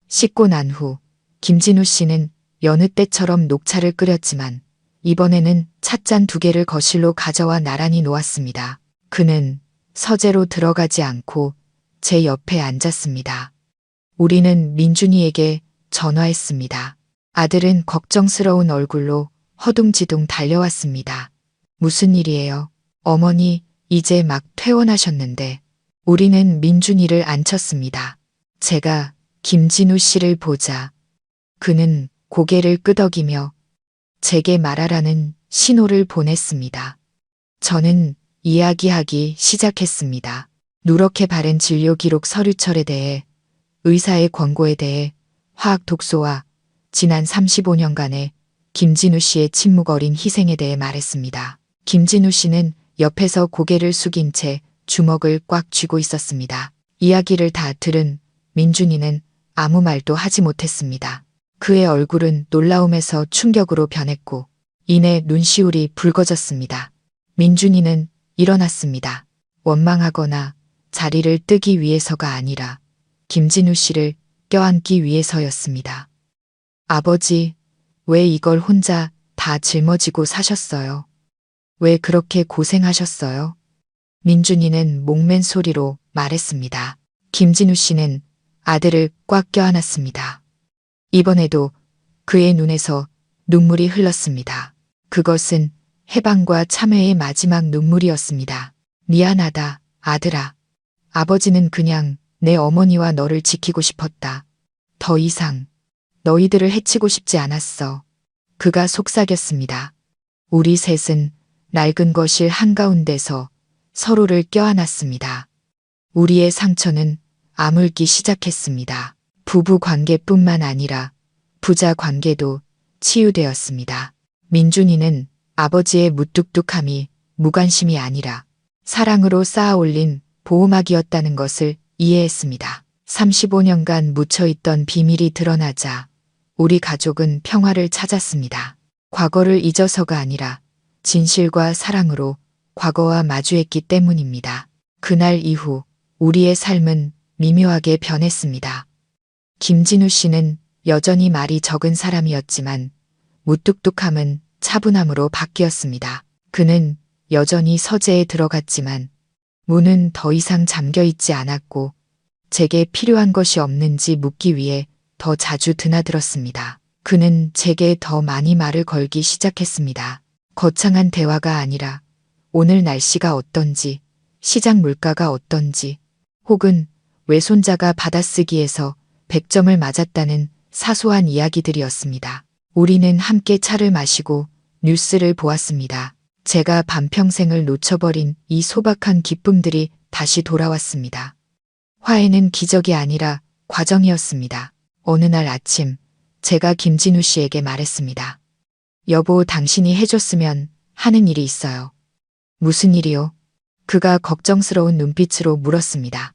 씻고 난 후 김진우 씨는 여느 때처럼 녹차를 끓였지만 이번에는 찻잔 2개를 거실로 가져와 나란히 놓았습니다. 그는 서재로 들어가지 않고 제 옆에 앉았습니다. 우리는 민준이에게 전화했습니다. 아들은 걱정스러운 얼굴로 허둥지둥 달려왔습니다. 무슨 일이에요? 어머니, 이제 막 퇴원하셨는데. 우리는 민준이를 앉혔습니다. 제가 김진우 씨를 보자. 그는 고개를 끄덕이며 제게 말하라는 신호를 보냈습니다. 저는 이야기하기 시작했습니다. 누렇게 바른 진료 기록 서류철에 대해, 의사의 권고에 대해, 화학 독소와 지난 35년간의 김진우 씨의 침묵 어린 희생에 대해 말했습니다. 김진우 씨는 옆에서 고개를 숙인 채 주먹을 꽉 쥐고 있었습니다. 이야기를 다 들은 민준이는 아무 말도 하지 못했습니다. 그의 얼굴은 놀라움에서 충격으로 변했고 이내 눈시울이 붉어졌습니다. 민준이는 일어났습니다. 원망하거나 자리를 뜨기 위해서가 아니라 김진우 씨를 껴안기 위해서였습니다. 아버지, 왜 이걸 혼자 다 짊어지고 사셨어요? 왜 그렇게 고생하셨어요? 민준이는 목맨 소리로 말했습니다. 김진우 씨는 아들을 꽉 껴안았습니다. 이번에도 그의 눈에서 눈물이 흘렀습니다. 그것은 해방과 참회의 마지막 눈물이었습니다. 미안하다, 아들아. 아버지는 그냥 내 어머니와 너를 지키고 싶었다. 더 이상 너희들을 해치고 싶지 않았어. 그가 속삭였습니다. 우리 셋은 낡은 거실 한가운데서 서로를 껴안았습니다. 우리의 상처는 아물기 시작했습니다. 부부 관계뿐만 아니라 부자 관계도 치유되었습니다. 민준이는 아버지의 무뚝뚝함이 무관심이 아니라 사랑으로 쌓아올린 보호막이었다는 것을 이해했습니다. 35년간 묻혀있던 비밀이 드러나자 우리 가족은 평화를 찾았습니다. 과거를 잊어서가 아니라 진실과 사랑으로 과거와 마주했기 때문입니다. 그날 이후 우리의 삶은 미묘하게 변했습니다. 김진우 씨는 여전히 말이 적은 사람이었지만 무뚝뚝함은 차분함으로 바뀌었습니다. 그는 여전히 서재에 들어갔지만 문은 더 이상 잠겨 있지 않았고 제게 필요한 것이 없는지 묻기 위해 더 자주 드나들었습니다. 그는 제게 더 많이 말을 걸기 시작했습니다. 거창한 대화가 아니라 오늘 날씨가 어떤지, 시장 물가가 어떤지, 혹은 외손자가 받아쓰기에서 100점을 맞았다는 사소한 이야기들이었습니다. 우리는 함께 차를 마시고 뉴스를 보았습니다. 제가 반평생을 놓쳐버린 이 소박한 기쁨들이 다시 돌아왔습니다. 화해는 기적이 아니라 과정이었습니다. 어느 날 아침 제가 김진우 씨에게 말했습니다. 여보, 당신이 해줬으면 하는 일이 있어요. 무슨 일이요? 그가 걱정스러운 눈빛으로 물었습니다.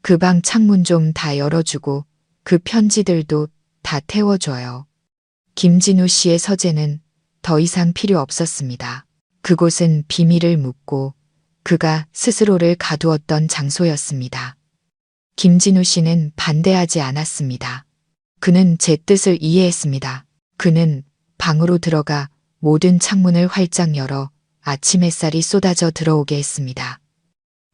그 방 창문 좀 다 열어주고 그 편지들도 다 태워줘요. 김진우 씨의 서재는 더 이상 필요 없었습니다. 그곳은 비밀을 묻고 그가 스스로를 가두었던 장소였습니다. 김진우 씨는 반대하지 않았습니다. 그는 제 뜻을 이해했습니다. 그는 방으로 들어가 모든 창문을 활짝 열어 아침 햇살이 쏟아져 들어오게 했습니다.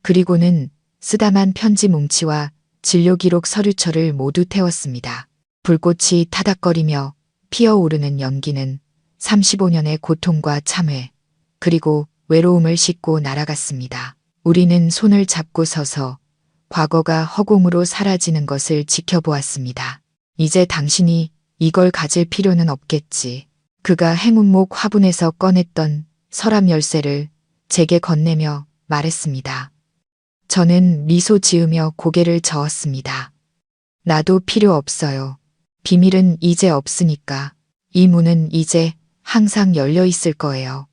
그리고는 쓰다만 편지 뭉치와 진료 기록 서류처를 모두 태웠습니다. 불꽃이 타닥거리며 피어오르는 연기는 35년의 고통과 참회, 그리고 외로움을 싣고 날아갔습니다. 우리는 손을 잡고 서서 과거가 허공으로 사라지는 것을 지켜보았습니다. 이제 당신이 이걸 가질 필요는 없겠지. 그가 행운목 화분에서 꺼냈던 서랍 열쇠를 제게 건네며 말했습니다. 저는 미소 지으며 고개를 저었습니다. 나도 필요 없어요. 비밀은 이제 없으니까. 이 문은 이제 항상 열려 있을 거예요.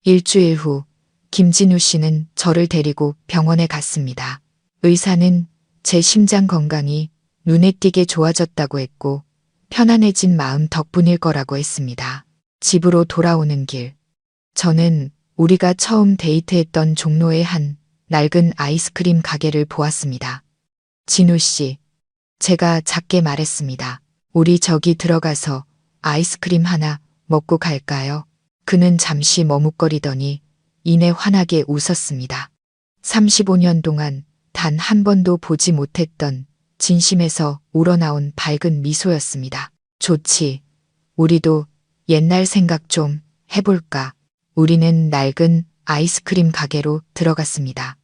일주일 후 김진우 씨는 저를 데리고 병원에 갔습니다. 의사는 제 심장 건강이 눈에 띄게 좋아졌다고 했고 편안해진 마음 덕분일 거라고 했습니다. 집으로 돌아오는 길, 저는 우리가 처음 데이트했던 종로의 한 낡은 아이스크림 가게를 보았습니다. 진우 씨, 제가 작게 말했습니다. 우리 저기 들어가서 아이스크림 하나 먹고 갈까요? 그는 잠시 머뭇거리더니 이내 환하게 웃었습니다. 35년 동안 단 한 번도 보지 못했던 진심에서 우러나온 밝은 미소였습니다. 좋지. 우리도 옛날 생각 좀 해볼까? 우리는 낡은 아이스크림 가게로 들어갔습니다.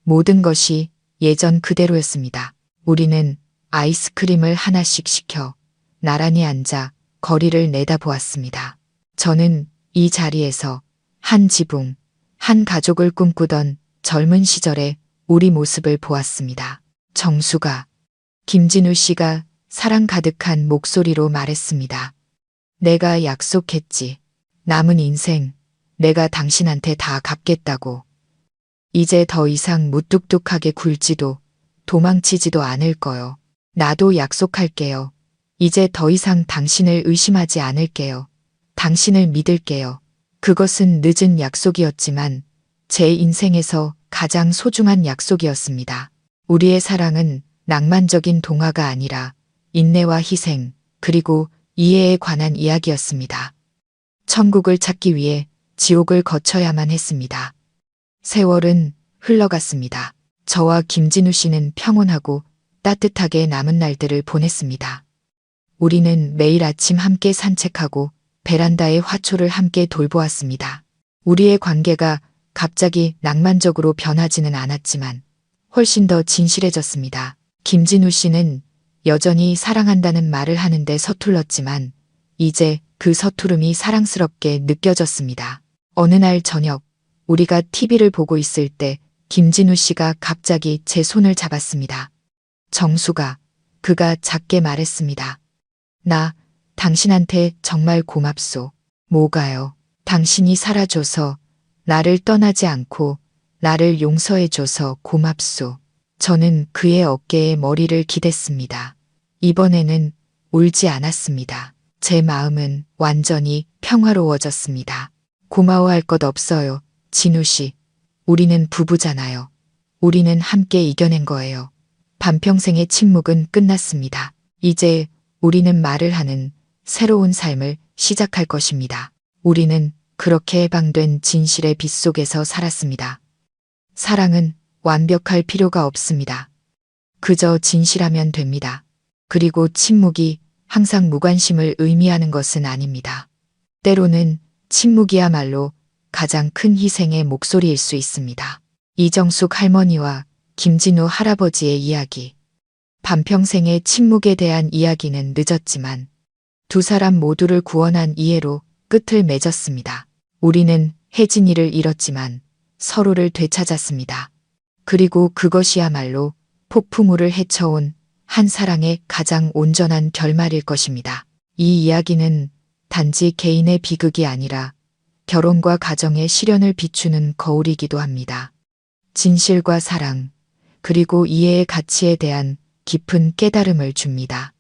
모든 것이 예전 그대로였습니다. 우리는 아이스크림을 하나씩 시켜 나란히 앉아 거리를 내다보았습니다. 저는 이 자리에서 한 지붕, 한 가족을 꿈꾸던 젊은 시절의 우리 모습을 보았습니다. 정수가, 김진우 씨가 사랑 가득한 목소리로 말했습니다. 내가 약속했지. 남은 인생 내가 당신한테 다 갚겠다고. 이제 더 이상 무뚝뚝하게 굴지도 도망치지도 않을 거요. 나도 약속할게요. 이제 더 이상 당신을 의심하지 않을게요. 당신을 믿을게요. 그것은 늦은 약속이었지만 제 인생에서 가장 소중한 약속이었습니다. 우리의 사랑은 낭만적인 동화가 아니라 인내와 희생, 그리고 이해에 관한 이야기였습니다. 천국을 찾기 위해 지옥을 거쳐야만 했습니다. 세월은 흘러갔습니다. 저와 김진우 씨는 평온하고 따뜻하게 남은 날들을 보냈습니다. 우리는 매일 아침 함께 산책하고 베란다의 화초를 함께 돌보았습니다. 우리의 관계가 갑자기 낭만적으로 변하지는 않았지만 훨씬 더 진실해졌습니다. 김진우 씨는 여전히 사랑한다는 말을 하는데 서툴렀지만 이제 그 서투름이 사랑스럽게 느껴졌습니다. 어느 날 저녁 우리가 TV를 보고 있을 때 김진우 씨가 갑자기 제 손을 잡았습니다. 정수가, 그가 작게 말했습니다. 나 당신한테 정말 고맙소. 뭐가요? 당신이 살아줘서, 나를 떠나지 않고 나를 용서해줘서 고맙소. 저는 그의 어깨에 머리를 기댔습니다. 이번에는 울지 않았습니다. 제 마음은 완전히 평화로워졌습니다. 고마워할 것 없어요. 진우 씨. 우리는 부부잖아요. 우리는 함께 이겨낸 거예요. 반평생의 침묵은 끝났습니다. 이제 우리는 말을 하는 새로운 삶을 시작할 것입니다. 우리는 그렇게 해방된 진실의 빛 속에서 살았습니다. 사랑은 완벽할 필요가 없습니다. 그저 진실하면 됩니다. 그리고 침묵이 항상 무관심을 의미하는 것은 아닙니다. 때로는 침묵이야말로 가장 큰 희생의 목소리일 수 있습니다. 이정숙 할머니와 김진우 할아버지의 이야기. 반평생의 침묵에 대한 이야기는 늦었지만 두 사람 모두를 구원한 이해로 끝을 맺었습니다. 우리는 혜진이를 잃었지만 서로를 되찾았습니다. 그리고 그것이야말로 폭풍우를 헤쳐온 한 사랑의 가장 온전한 결말일 것입니다. 이 이야기는 단지 개인의 비극이 아니라 결혼과 가정의 시련을 비추는 거울이기도 합니다. 진실과 사랑, 그리고 이해의 가치에 대한 깊은 깨달음을 줍니다.